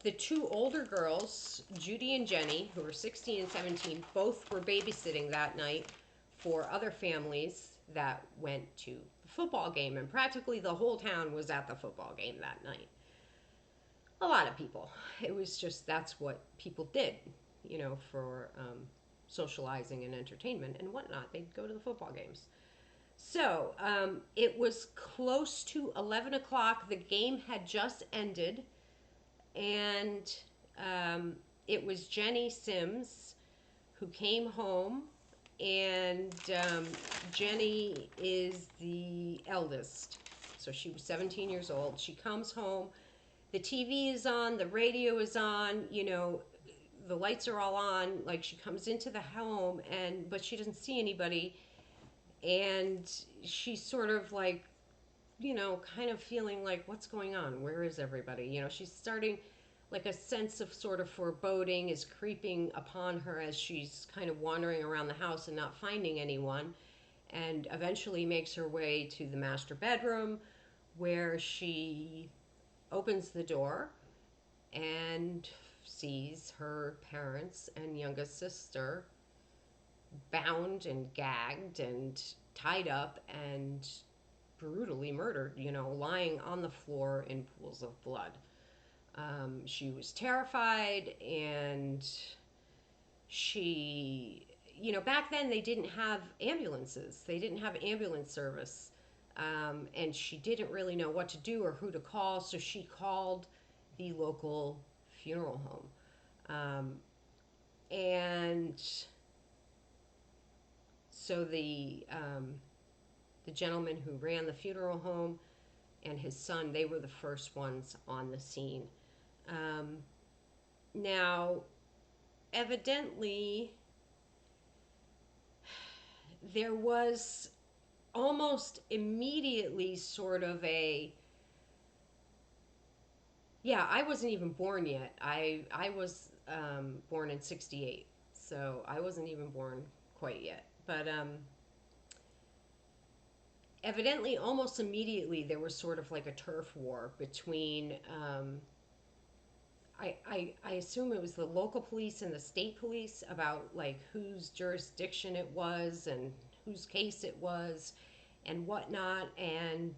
the two older girls, Judy and Jenny, who were 16 and 17, both were babysitting that night for other families that went to the football game. And practically the whole town was at the football game that night. A lot of people. It was just, that's what people did, you know, for socializing and entertainment and whatnot. They'd go to the football games. So it was close to 11 o'clock. The game had just ended, and it was Jenny Sims who came home, and Jenny is the eldest, so she was 17 years old. She comes home, the TV is on, the radio is on, you know, the lights are all on. Like, she comes into the home, but she doesn't see anybody, and she's sort of like, you know, kind of feeling like, what's going on? Where is everybody? You know, she's starting, like, a sense of sort of foreboding is creeping upon her as she's kind of wandering around the house and not finding anyone, and eventually makes her way to the master bedroom, where she opens the door and sees her parents and youngest sister bound and gagged and tied up and brutally murdered, you know, lying on the floor in pools of blood. She was terrified, and she, back then they didn't have ambulances. They didn't have ambulance service. And she didn't really know what to do or who to call, so she called the local funeral home. And so the gentleman who ran the funeral home and his son, they were the first ones on the scene. Um, Now, evidently, there was almost immediately sort of a, yeah, I wasn't even born yet. I was born in '68, so I wasn't even born quite yet. But evidently, almost immediately, there was sort of like a turf war between I assume it was the local police and the state police about like whose jurisdiction it was and whose case it was and whatnot. And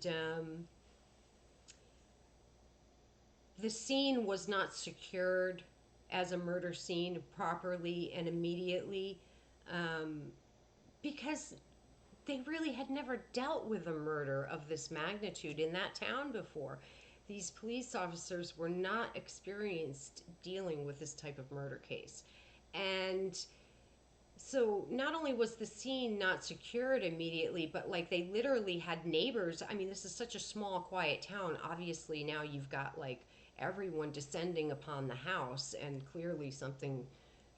the scene was not secured as a murder scene properly and immediately, um, because they really had never dealt with a murder of this magnitude in that town before. These police officers were not experienced dealing with this type of murder case. And so not only was the scene not secured immediately, but like they literally had neighbors. I mean, this is such a small, quiet town. Obviously, now you've got like everyone descending upon the house, and clearly something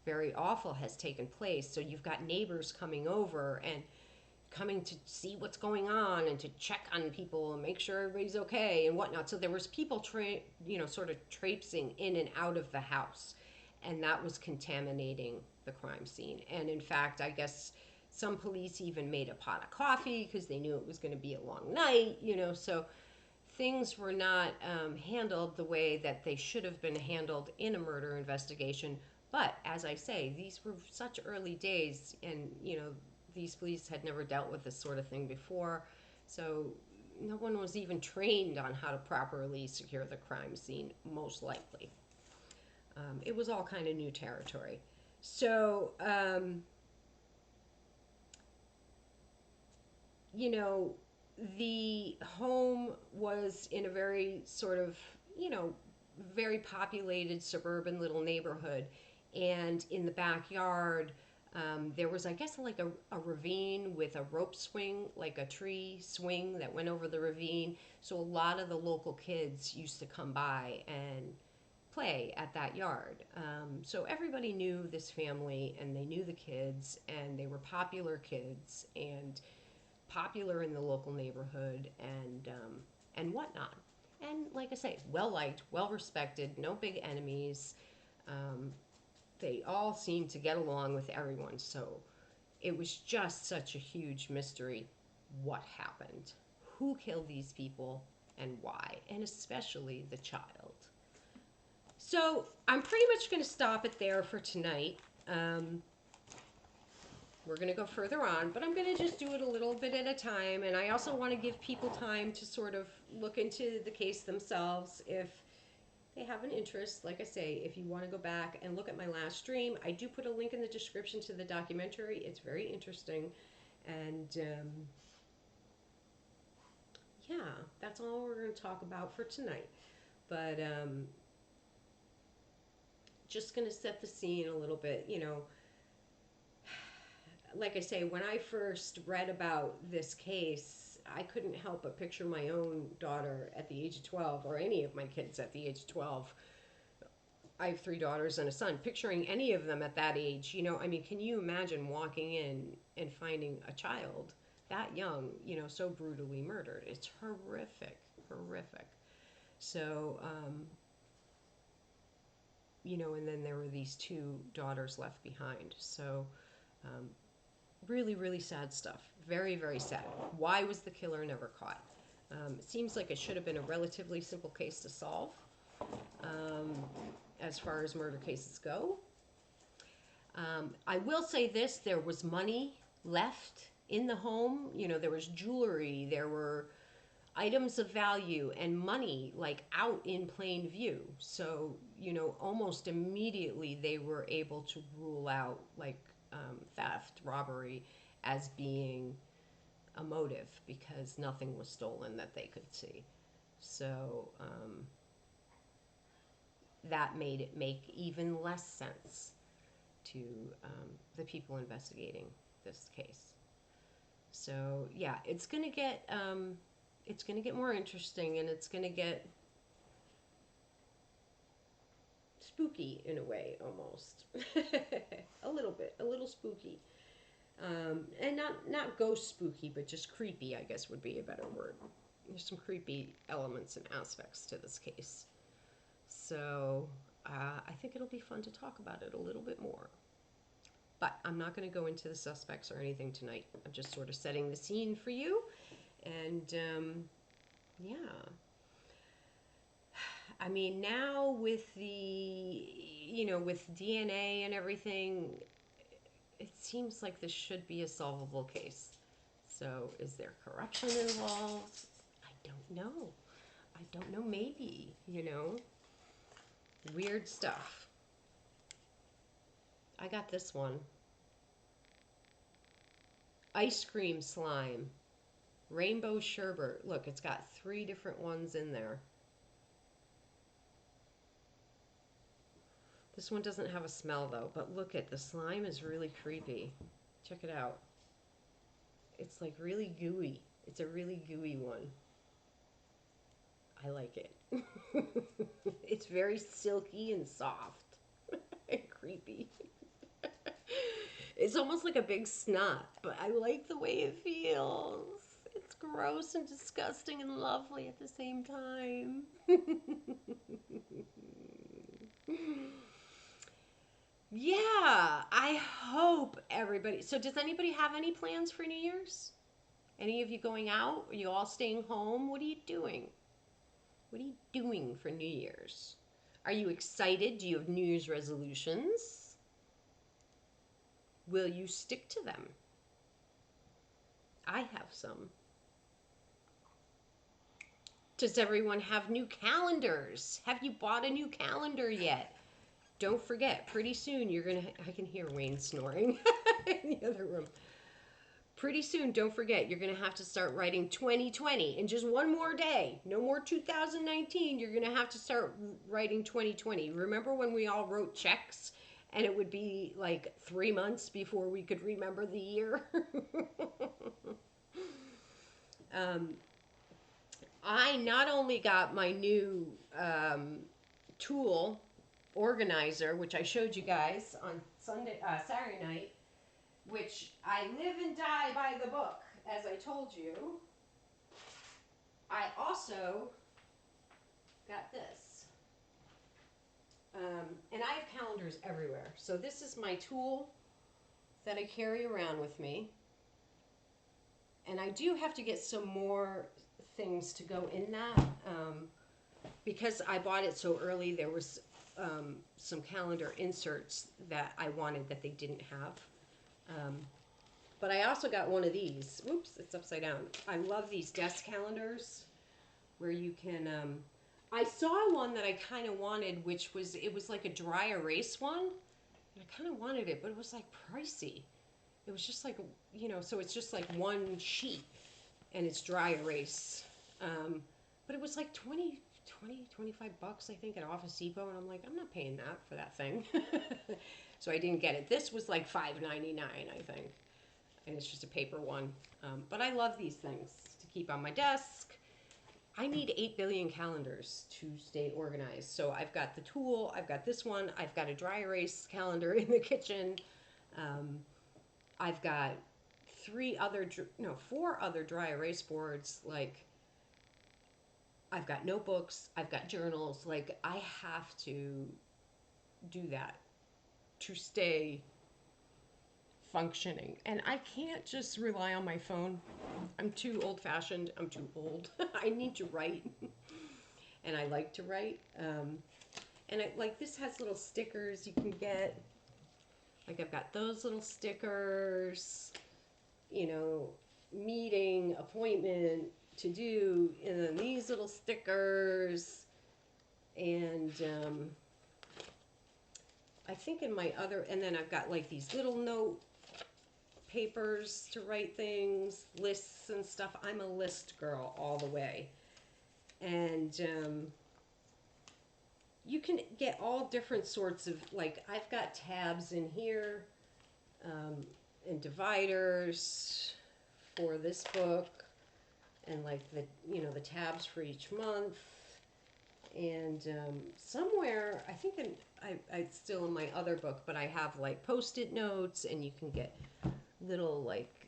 very awful has taken place. So you've got neighbors coming over and coming to see what's going on and to check on people and make sure everybody's okay and whatnot. So there was people, sort of traipsing in and out of the house, and that was contaminating the crime scene. And in fact, I guess some police even made a pot of coffee because they knew it was going to be a long night. So things were not handled the way that they should have been handled in a murder investigation. But as I say, these were such early days, and these police had never dealt with this sort of thing before, so no one was even trained on how to properly secure the crime scene, most likely. It was all kind of new territory. So, you know, the home was in a very sort of, you know, very populated suburban little neighborhood. And in the backyard, there was, I guess, like a ravine with a rope swing, like a tree swing that went over the ravine. So a lot of the local kids used to come by and play at that yard. So everybody knew this family and they knew the kids, and they were popular kids and popular in the local neighborhood, and whatnot. And like I say, well liked, well respected, no big enemies. Um, they all seemed to get along with everyone. So it was just such a huge mystery what happened, who killed these people, and why, and especially the child. So I'm pretty much going to stop it there for tonight. Um, we're going to go further on, but I'm going to just do it a little bit at a time. And I also want to give people time to sort of look into the case themselves if they have an interest. Like I say, if you want to go back and look at my last stream, I do put a link in the description to the documentary. It's very interesting. And yeah, that's all we're going to talk about for tonight. But just going to set the scene a little bit. Like I say, when I first read about this case, I couldn't help but picture my own daughter at the age of 12, or any of my kids at the age of 12. I have three daughters and a son. Picturing any of them at that age, I mean, can you imagine walking in and finding a child that young, so brutally murdered? It's horrific, horrific. So, and then there were these two daughters left behind. So, um, really, really sad stuff. Very, very sad. Why was the killer never caught? It seems like it should have been a relatively simple case to solve, um, as far as murder cases go. I will say this, there was money left in the home. There was jewelry, there were items of value and money like out in plain view. So, almost immediately they were able to rule out like theft, robbery, as being a motive because nothing was stolen that they could see. So that made it make even less sense to the people investigating this case. So yeah, it's gonna get more interesting, and it's gonna get spooky in a way, almost. A little spooky, and not ghost spooky, but just creepy, I guess would be a better word. There's some creepy elements and aspects to this case, so I think it'll be fun to talk about it a little bit more. But I'm not going to go into the suspects or anything tonight. I'm just sort of setting the scene for you, and yeah. I mean, now with with DNA and everything, it seems like this should be a solvable case. So, is there corruption involved? I don't know. I don't know, maybe. Weird stuff. I got this one. Ice cream slime. Rainbow sherbet. Look, it's got 3 different ones in there. This one doesn't have a smell though, but look at the slime is really creepy. Check it out. It's like really gooey. It's a really gooey one. I like it. It's very silky and soft and creepy. It's almost like a big snot, but I like the way it feels. It's gross and disgusting and lovely at the same time. Yeah, I hope everybody. So, does anybody have any plans for New Year's? Any of you going out? Are you all staying home? What are you doing? What are you doing for New Year's? Are you excited? Do you have New Year's resolutions? Will you stick to them? I have some. Does everyone have new calendars? Have you bought a new calendar yet? Don't forget, pretty soon I can hear Wayne snoring in the other room. Pretty soon, don't forget, you're going to have to start writing 2020 in just one more day. No more 2019. You're going to have to start writing 2020. Remember when we all wrote checks and it would be like 3 months before we could remember the year? um, I not only got my new tool organizer, which I showed you guys on Saturday night, which I live and die by the book, as I told you. I also got this. And I have calendars everywhere. So this is my tool that I carry around with me. And I do have to get some more things to go in that. Because I bought it so early, there was some calendar inserts that I wanted that they didn't have. But I also got one of these. Whoops, it's upside down. I love these desk calendars where you can. I saw one that I kind of wanted, it was like a dry erase one. And I kind of wanted it, but it was like pricey. It was just like, so it's just like one sheet and it's dry erase. But it was like 25 bucks, I think, at Office Depot. And I'm like, I'm not paying that for that thing. So I didn't get it. This was like $5.99, I think. And it's just a paper one. But I love these things to keep on my desk. I need 8 billion calendars to stay organized. So I've got the tool, I've got this one, I've got a dry erase calendar in the kitchen. I've got 4 other dry erase boards. Like, I've got notebooks, I've got journals. Like, I have to do that to stay functioning. And I can't just rely on my phone. I'm too old fashioned. I'm too old. I need to write. And I like to write. Like, this has little stickers you can get. Like, I've got those little stickers, meeting, appointment, to do, and then these little stickers. And I think in my other, and then I've got like these little note papers to write things, lists and stuff. I'm a list girl all the way. And you can get all different sorts of, like, I've got tabs in here um, and dividers for this book, and like the, the tabs for each month. And somewhere, I think it's still in my other book, but I have like post-it notes, and you can get little like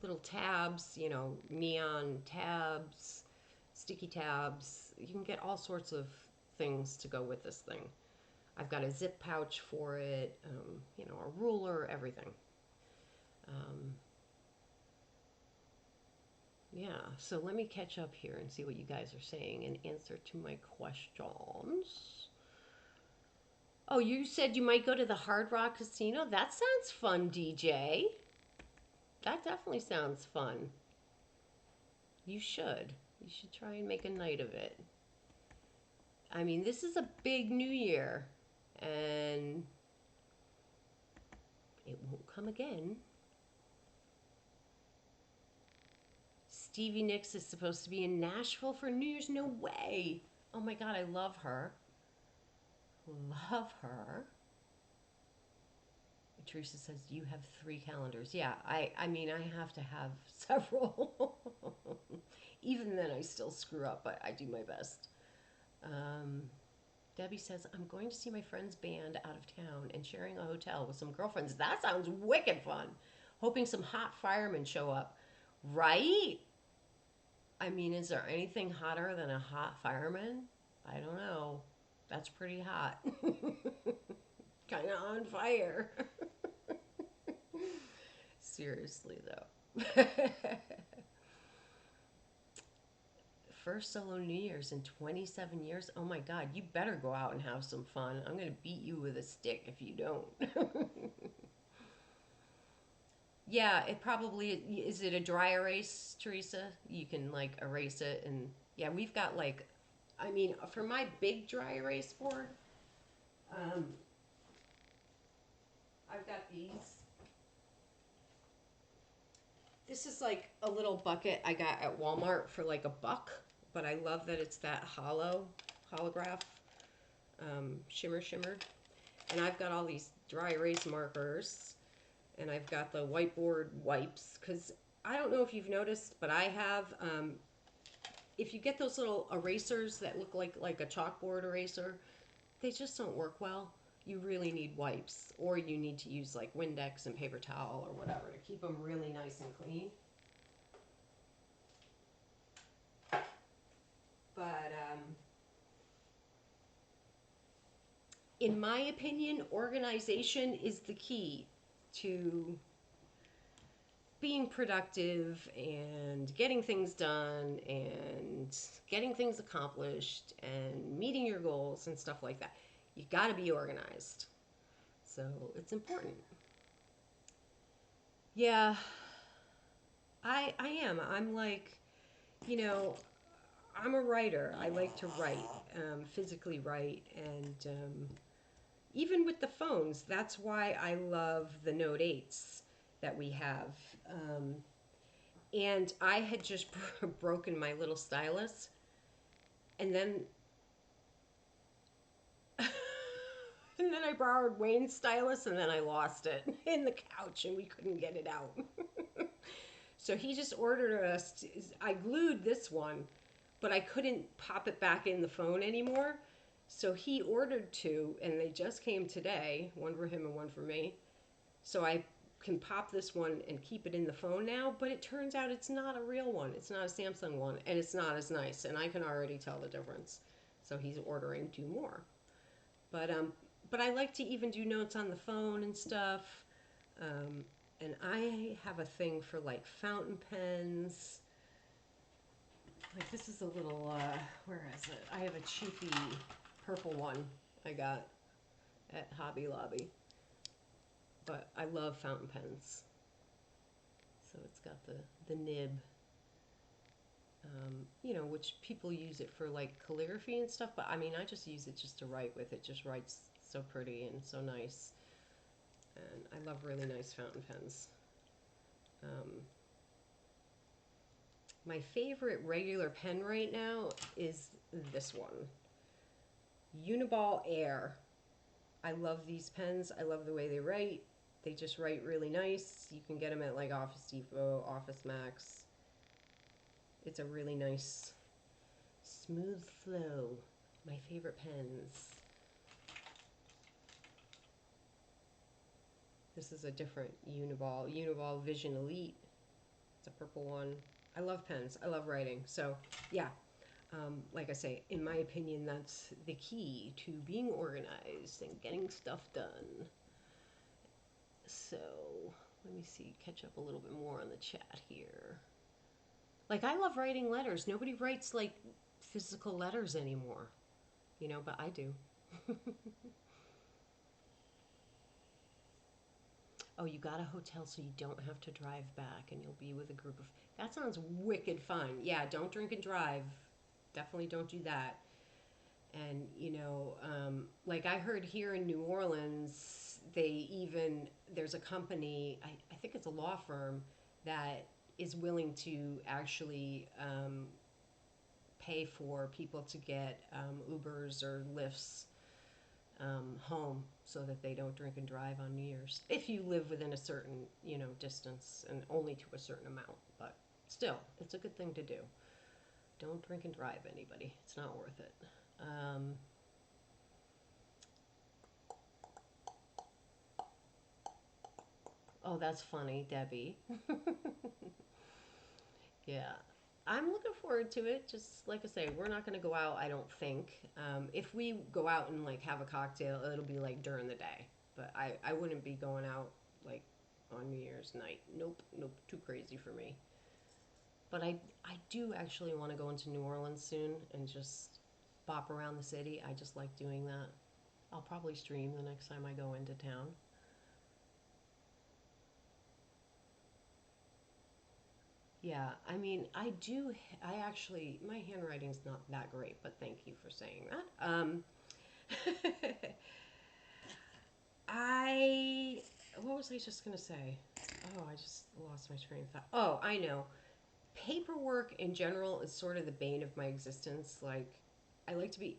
little tabs, neon tabs, sticky tabs. You can get all sorts of things to go with this thing. I've got a zip pouch for it, a ruler, everything. Um, yeah, so let me catch up here and see what you guys are saying and answer to my questions. Oh, you said you might go to the Hard Rock Casino? That sounds fun, DJ. That definitely sounds fun. You should. You should try and make a night of it. I mean, this is a big new year, and it won't come again. Stevie Nicks is supposed to be in Nashville for New Year's. No way. Oh my God, I love her. Love her. Teresa says you have 3 calendars. Yeah, I mean, I have to have several. Even then, I still screw up, but I do my best. Um, Debbie says, I'm going to see my friend's band out of town and sharing a hotel with some girlfriends. That sounds wicked fun. Hoping some hot firemen show up. Right? I mean, is there anything hotter than a hot fireman? I don't know. That's pretty hot. Kind of on fire. Seriously, though. First solo New Year's in 27 years. Oh my God, you better go out and have some fun. I'm going to beat you with a stick if you don't. Yeah, it probably is. It a dry erase, Teresa? You can like erase it, and yeah, we've got like, I mean, for my big dry erase board, um, I've got these. This is like a little bucket I got at Walmart for like $1, but I love that it's that holograph, shimmer. And I've got all these dry erase markers, and I've got the whiteboard wipes, because I don't know if you've noticed, but I have, if you get those little erasers that look like a chalkboard eraser, they just don't work well. You really need wipes, or you need to use like Windex and paper towel or whatever to keep them really nice and clean. But in my opinion, organization is the key to being productive and getting things done and getting things accomplished and meeting your goals and stuff like that. You got to be organized. So it's important. Yeah, I am. I'm like, you know, I'm a writer. I like to write, physically write, and even with the phones, that's why I love the Note 8s that we have. And I had just broken my little stylus, and then and then I borrowed Wayne's stylus, and then I lost it in the couch, and we couldn't get it out. So he just ordered us. I glued this one, but I couldn't pop it back in the phone anymore. So he ordered two, and they just came today. One for him and one for me. So I can pop this one and keep it in the phone now, but it turns out it's not a real one. It's not a Samsung one, and it's not as nice, and I can already tell the difference. So he's ordering two more. But but I like to even do notes on the phone and stuff. Um, and I have a thing for like fountain pens. Like this is a little where is it? I have a cheapy purple one I got at Hobby Lobby. But I love fountain pens. So it's got the nib. which people use it for like calligraphy and stuff. But I mean, I just use it just to write with. It just writes so pretty and so nice. And I love really nice fountain pens. Um, my favorite regular pen right now is this one, Uniball Air. I love these pens. I love the way they write. They just write really nice. You can get them at like Office Depot, Office Max. It's a really nice, smooth flow. My favorite pens. This is a different Uniball. Uniball Vision Elite. It's a purple one. I love pens. I love writing. So, yeah. Like I say, in my opinion, that's the key to being organized and getting stuff done. So, let me see, catch up a little bit more on the chat here. Like, I love writing letters. Nobody writes like physical letters anymore, but I do. Oh, you got a hotel so you don't have to drive back and you'll be with a group of. That sounds wicked fun. Yeah, don't drink and drive. Definitely don't do that. And, like I heard here in New Orleans, there's a company, I think it's a law firm, that is willing to actually pay for people to get Ubers or Lyfts home so that they don't drink and drive on New Year's. If you live within a certain, distance and only to a certain amount. But still, it's a good thing to do. Don't drink and drive, anybody. It's not worth it. Um, oh, that's funny, Debbie. Yeah. I'm looking forward to it. Just like I say, we're not going to go out, I don't think. If we go out and like have a cocktail, it'll be like during the day. But I wouldn't be going out like on New Year's night. Nope, nope, too crazy for me. But I do actually want to go into New Orleans soon and just bop around the city. I just like doing that. I'll probably stream the next time I go into town. Yeah, I mean, I actually, my handwriting's not that great, but thank you for saying that. I, what was I just going to say? Oh, I just lost my train of thought. Oh, I know. Paperwork in general is sort of the bane of my existence. Like, I like to be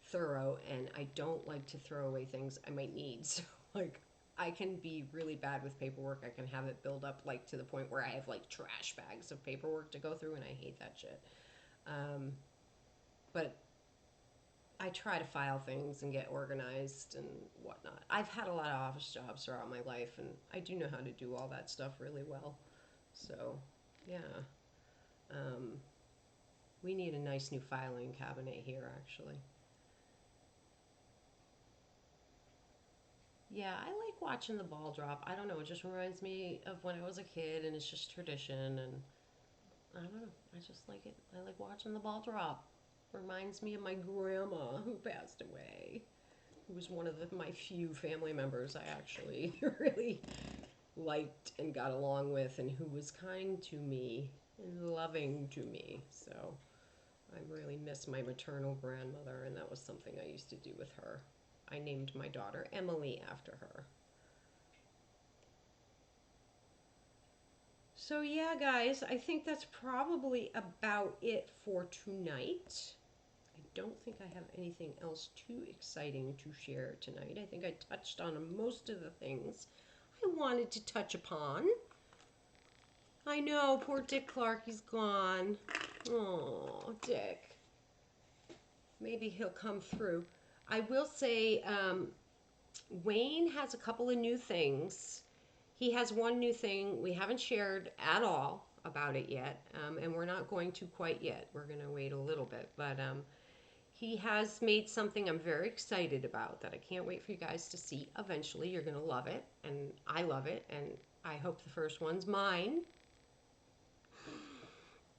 thorough and I don't like to throw away things I might need. So, like, I can be really bad with paperwork. I can have it build up, like, to the point where I have, like, trash bags of paperwork to go through, and I hate that shit. Um, but I try to file things and get organized and whatnot. I've had a lot of office jobs throughout my life, and I do know how to do all that stuff really well. So, yeah. Um, we need a nice new filing cabinet here, actually. Yeah, I like watching the ball drop. I don't know, it just reminds me of when I was a kid, and it's just tradition, and I don't know, I just like it. I like watching the ball drop. Reminds me of my grandma who passed away, who was one of my few family members I actually really liked and got along with, and who was kind to me and loving to me. So I really miss my maternal grandmother, and that was something I used to do with her. I named my daughter Emily after her. So, yeah, guys, I think that's probably about it for tonight. I don't think I have anything else too exciting to share tonight. I think I touched on most of the things I wanted to touch upon. I know, poor Dick Clark, he's gone. Oh, Dick. Maybe he'll come through. I will say, Wayne has a couple of new things. He has one new thing we haven't shared at all about it yet, and we're not going to quite yet. We're going to wait a little bit, but he has made something I'm very excited about that I can't wait for you guys to see. Eventually, you're going to love it, and I love it, and I hope the first one's mine.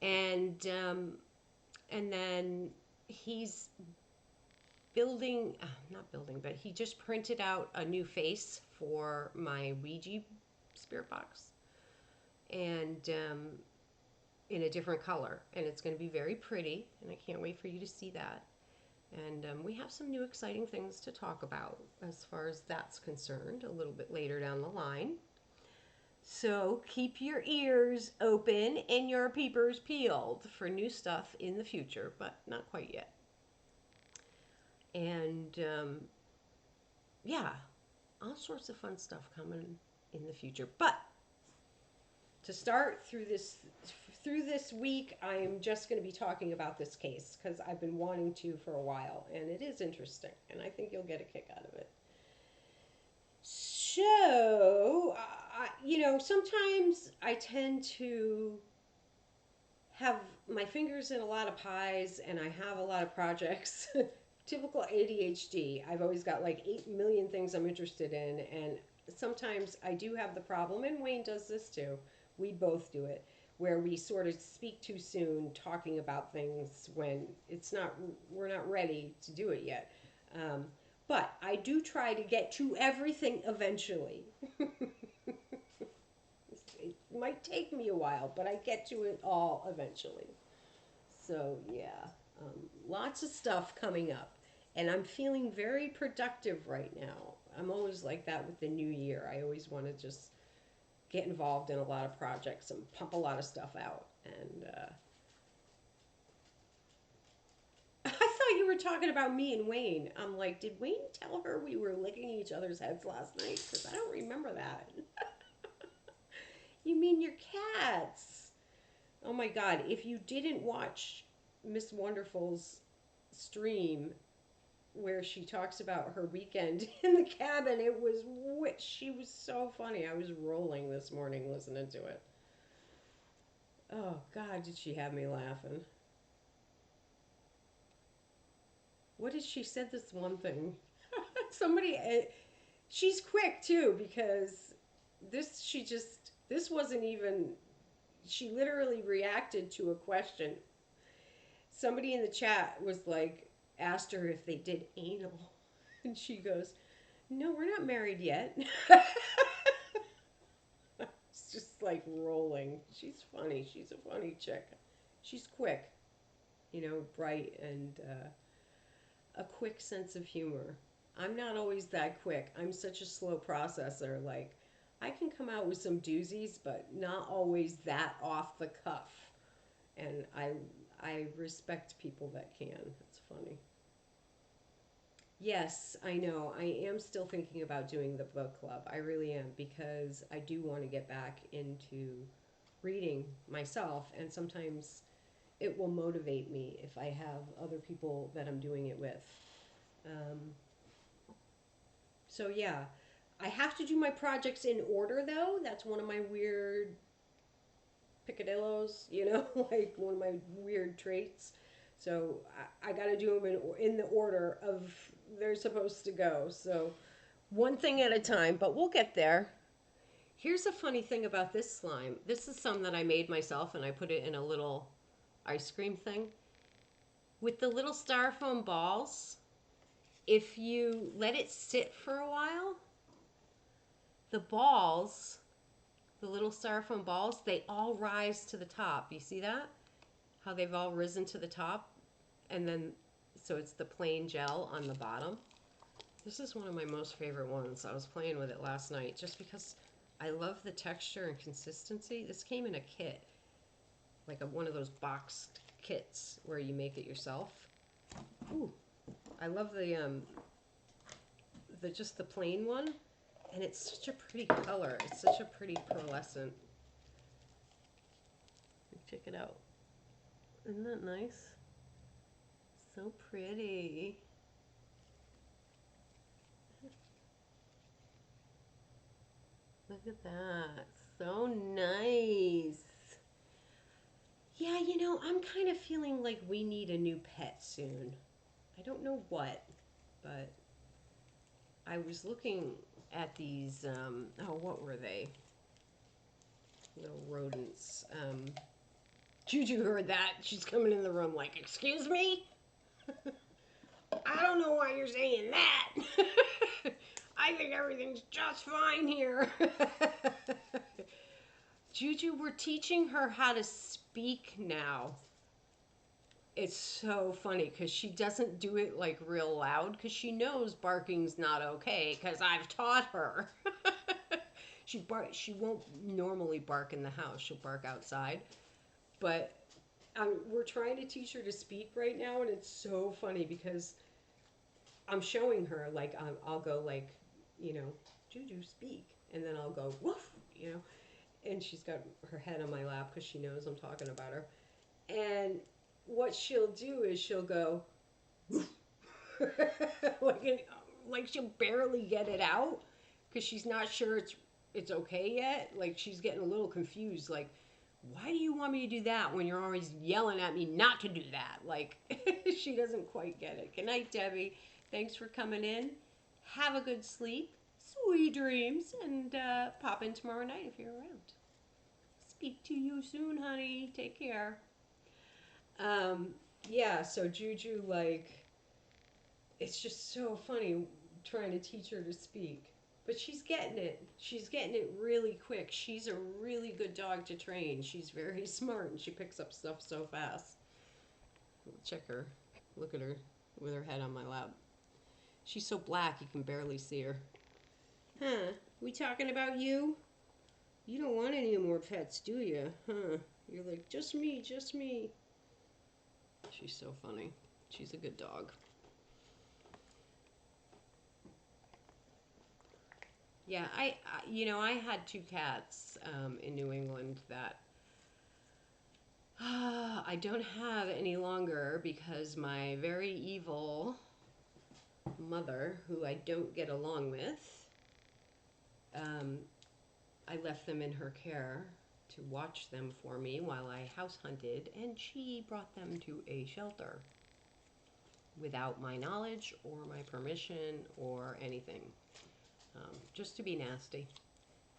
And then he's building, not building, but he just printed out a new face for my Ouija spirit box. And in a different color, and it's going to be very pretty, and I can't wait for you to see that. And we have some new exciting things to talk about as far as that's concerned a little bit later down the line. So keep your ears open and your peepers peeled for new stuff in the future, but not quite yet. And yeah, all sorts of fun stuff coming in the future. But to start through this week, I am just going to be talking about this case because I've been wanting to for a while, and it is interesting, and I think you'll get a kick out of it. So, sometimes I tend to have my fingers in a lot of pies and I have a lot of projects. Typical ADHD. I've always got like 8 million things I'm interested in, and sometimes I do have the problem, and Wayne does this too. We both do it, where we sort of speak too soon, talking about things when we're not ready to do it yet. Um, but I do try to get to everything eventually. It might take me a while, but I get to it all eventually. So, yeah, lots of stuff coming up. And I'm feeling very productive right now. I'm always like that with the new year. I always want to just get involved in a lot of projects and pump a lot of stuff out. And I thought you were talking about me and Wayne. I'm like, did Wayne tell her we were licking each other's heads last night? Because I don't remember that. You mean your cats? Oh my God. If you didn't watch Miss Wonderful's stream where she talks about her weekend in the cabin, she was so funny. I was rolling this morning listening to it. Oh God, did she have me laughing? What did she said this one thing? Somebody, she's quick too because this wasn't even. She literally reacted to a question. Somebody in the chat was like, asked her if they did anal, and she goes, "No, we're not married yet." It's just like rolling. She's funny. She's a funny chick. She's quick, bright, and a quick sense of humor. I'm not always that quick. I'm such a slow processor. Like, I can come out with some doozies, but not always that off the cuff. And I respect people that can. It's funny. Yes, I know. I am still thinking about doing the book club. I really am because I do want to get back into reading myself, and sometimes it will motivate me if I have other people that I'm doing it with. Um, so yeah, I have to do my projects in order though. That's one of my weird picadillos, like one of my weird traits. So I got to do them in the order of they're supposed to go. So one thing at a time, but we'll get there. Here's a funny thing about this slime. This is some that I made myself, and I put it in a little ice cream thing. With the little styrofoam balls, if you let it sit for a while, the balls, the little styrofoam balls, they all rise to the top. You see that? How they've all risen to the top? And then, so it's the plain gel on the bottom. This is one of my most favorite ones. I was playing with it last night just because I love the texture and consistency. This came in a kit, like one of those boxed kits where you make it yourself. Ooh, I love the just the plain one, and it's such a pretty color. It's such a pretty pearlescent. Check it out. Isn't that nice? So pretty. Look at that. So nice. Yeah, I'm kind of feeling like we need a new pet soon. I don't know what, but I was looking at these, what were they? Little rodents. Juju heard that. She's coming in the room like, excuse me? I don't know why you're saying that. I think everything's just fine here. Juju, we're teaching her how to speak speak now. It's so funny because she doesn't do it like real loud because she knows barking's not okay because I've taught her. She won't normally bark in the house. She'll bark outside. But we're trying to teach her to speak right now, and it's so funny because I'm showing her like I'll go like, you know, Juju speak, and then I'll go woof, you know, and she's got her head on my lap because she knows I'm talking about her. And what she'll do is she'll go like like she'll barely get it out because she's not sure it's okay yet. Like she's getting a little confused. Like, why do you want me to do that when you're always yelling at me not to do that? Like she doesn't quite get it. Good night, Debbie. Thanks for coming in. Have a good sleep, sweet dreams, and pop in tomorrow night if you're around. Speak to you soon, honey. Take care. Um, yeah, so Juju, like, it's just so funny trying to teach her to speak. But she's getting it. She's getting it really quick. She's a really good dog to train. She's very smart and she picks up stuff so fast. Check her. Look at her with her head on my lap. She's so black you can barely see her. Huh? We talking about you? You don't want any more pets, do you? Huh? You're like, just me, just me. She's so funny. She's a good dog. Yeah, I had two cats in New England that I don't have any longer because my very evil mother, who I don't get along with, um, I left them in her care to watch them for me while I house hunted, and she brought them to a shelter without my knowledge or my permission or anything, just to be nasty.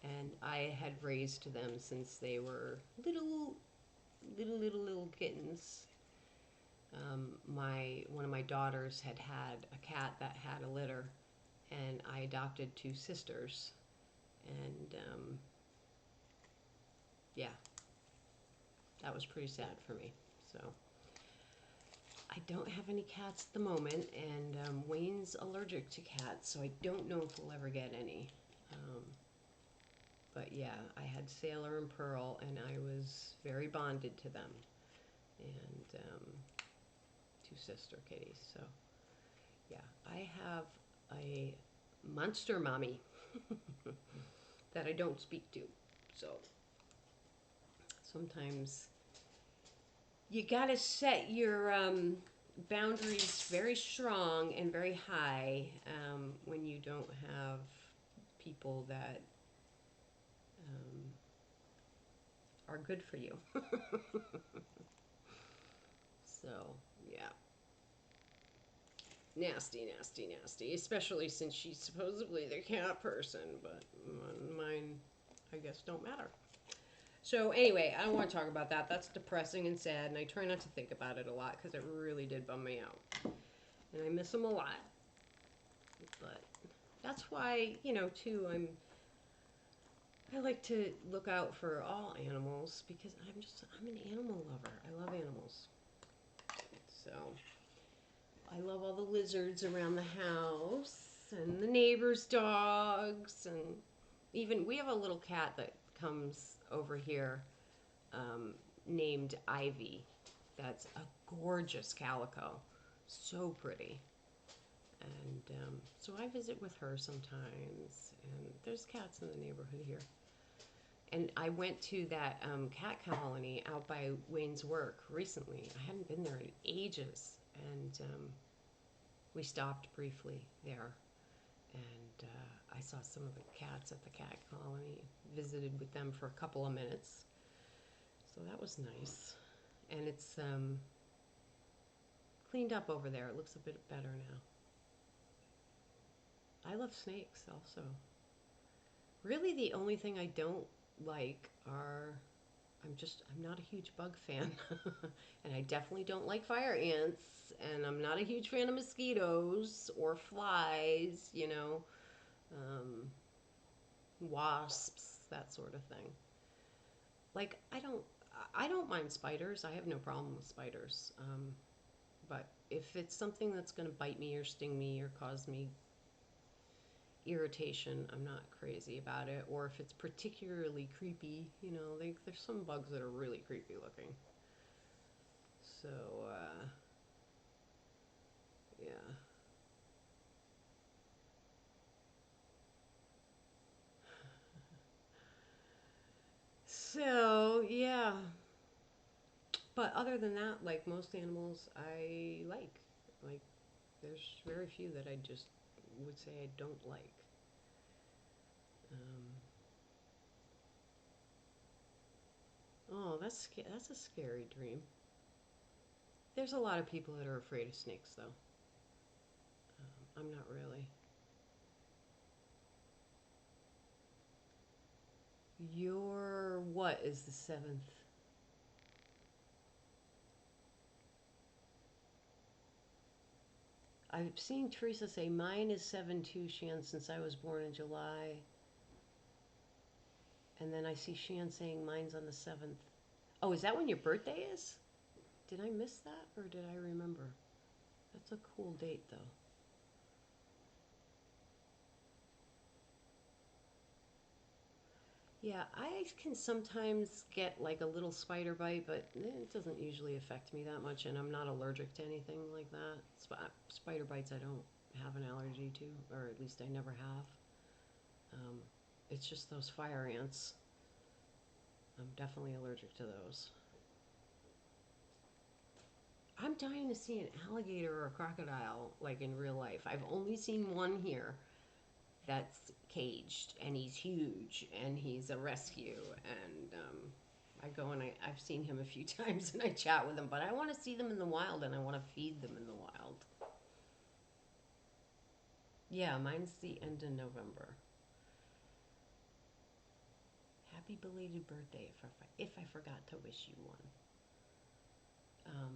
And I had raised them since they were little kittens. My one of my daughters had had a cat that had a litter, and I adopted two sisters, and yeah, that was pretty sad for me. So I don't have any cats at the moment, and Wayne's allergic to cats, so I don't know if we'll ever get any. Um, but yeah, I had Sailor and Pearl, and I was very bonded to them, and two sister kitties. So yeah, I have a monster mommy that I don't speak to. So sometimes you gotta set your boundaries very strong and very high when you don't have people that um, are good for you. So, yeah. Nasty, nasty, nasty. Especially since she's supposedly the cat person, but mine, I guess, don't matter. So anyway, I don't want to talk about that. That's depressing and sad, and I try not to think about it a lot because it really did bum me out, and I miss them a lot. But that's why, too, I like to look out for all animals because I'm an animal lover. I love animals. So I love all the lizards around the house and the neighbors' dogs, and even we have a little cat that comes over here um, named Ivy. That's a gorgeous calico, so pretty. And so I visit with her sometimes, and there's cats in the neighborhood here. And I went to that cat colony out by Wayne's work recently. I hadn't been there in ages, and we stopped briefly there. And I saw some of the cats at the cat colony, visited with them for a couple of minutes. So that was nice. And it's cleaned up over there. It looks a bit better now. I love snakes also. Really, the only thing I don't like are I'm not a huge bug fan. And I definitely don't like fire ants, and I'm not a huge fan of mosquitoes or flies, um, wasps, that sort of thing. Like, I don't mind spiders. I have no problem with spiders. But if it's something that's going to bite me or sting me or cause me irritation, I'm not crazy about it. Or if it's particularly creepy, there's some bugs that are really creepy looking. So, yeah. So, yeah. But other than that, like most animals, I like. Like, there's very few that I just would say I don't like. Um, oh, that's a scary dream. There's a lot of people that are afraid of snakes, though. I'm not really. Your what is the seventh? I've seen Teresa say mine is 7-2, Shan, since I was born in July. And then I see Shan saying mine's on the 7th. Oh, is that when your birthday is? Did I miss that or did I remember? That's a cool date, though. Yeah, I can sometimes get like a little spider bite, but it doesn't usually affect me that much, and I'm not allergic to anything like that. Spider bites I don't have an allergy to, or at least I never have. Um, it's just those fire ants. I'm definitely allergic to those. I'm dying to see an alligator or a crocodile like in real life. I've only seen one here that's caged, and he's huge, and he's a rescue. And I go and I've seen him a few times, and I chat with him. But I want to see them in the wild, and I want to feed them in the wild. Yeah, mine's the end of November. Happy belated birthday if I forgot to wish you one. Um,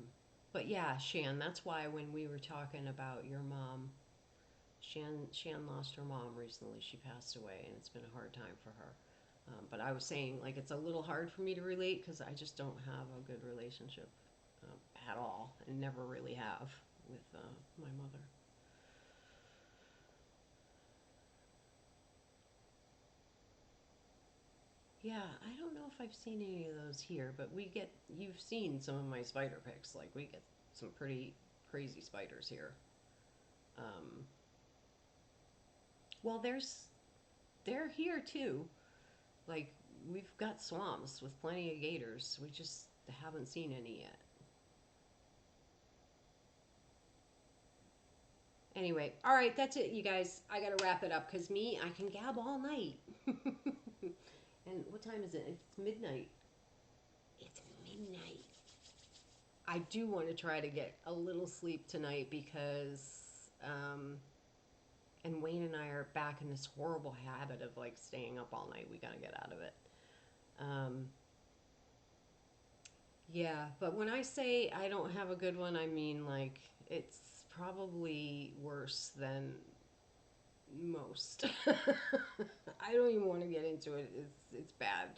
but yeah, Shan, that's why when we were talking about your mom, Shan lost her mom recently. She passed away, and it's been a hard time for her. But I was saying, like, it's a little hard for me to relate because I just don't have a good relationship at all, and never really have with my mother. Yeah, I don't know if I've seen any of those here, but you've seen some of my spider pics. Like, we get some pretty crazy spiders here. Um, well, they're here too. Like, we've got swamps with plenty of gators. We just haven't seen any yet. Anyway, all right, that's it, you guys. I gotta wrap it up because I can gab all night. And what time is it? It's midnight. It's midnight. I do want to try to get a little sleep tonight because, and Wayne and I are back in this horrible habit of like staying up all night. We gotta get out of it. Um, yeah, but when I say I don't have a good one, I mean like it's probably worse than most. I don't even want to get into it. It's bad.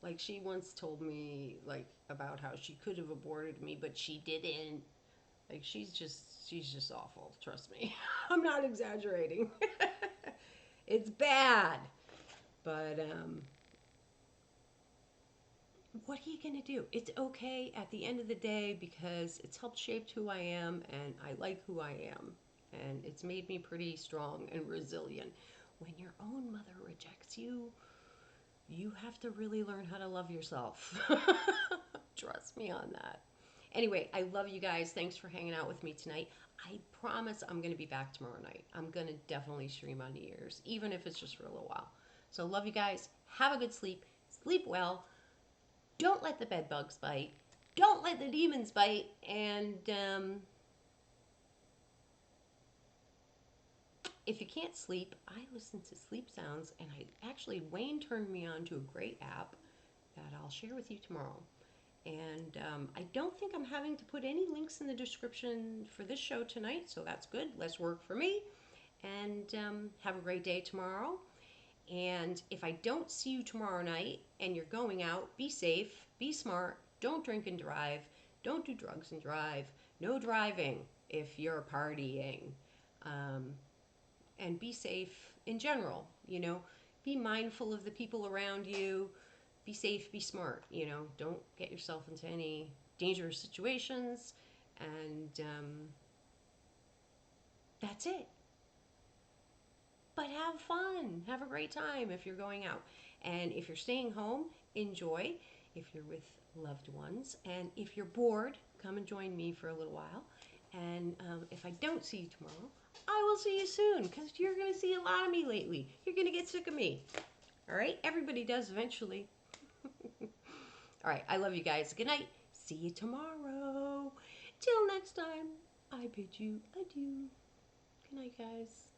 Like she once told me like about how she could have aborted me, but she didn't. Like she's just awful. Trust me. I'm not exaggerating. It's bad. But what are you gonna do? It's okay at the end of the day because it's helped shape who I am, and I like who I am, and it's made me pretty strong and resilient. When your own mother rejects you, you have to really learn how to love yourself. Trust me on that. Anyway, I love you guys. Thanks for hanging out with me tonight. I promise I'm going to be back tomorrow night. I'm going to definitely stream on New Year's, even if it's just for a little while. So, love you guys. Have a good sleep. Sleep well. Don't let the bed bugs bite. Don't let the demons bite. And if you can't sleep, I listen to sleep sounds. And Wayne turned me on to a great app that I'll share with you tomorrow. And I don't think I'm having to put any links in the description for this show tonight, so that's good. Less work for me. And have a great day tomorrow. And if I don't see you tomorrow night and you're going out, be safe, be smart, Don't drink and drive. Don't do drugs and drive. No driving if you're partying. Um, and be safe in general. Be mindful of the people around you. Be safe, be smart. Don't get yourself into any dangerous situations. And that's it. But have fun. Have a great time if you're going out. And if you're staying home, enjoy. If you're with loved ones. And if you're bored, come and join me for a little while. And if I don't see you tomorrow, I will see you soon because you're going to see a lot of me lately. You're going to get sick of me. All right? Everybody does eventually. All right. I love you guys. Good night. See you tomorrow. Till next time, I bid you adieu. Good night, guys.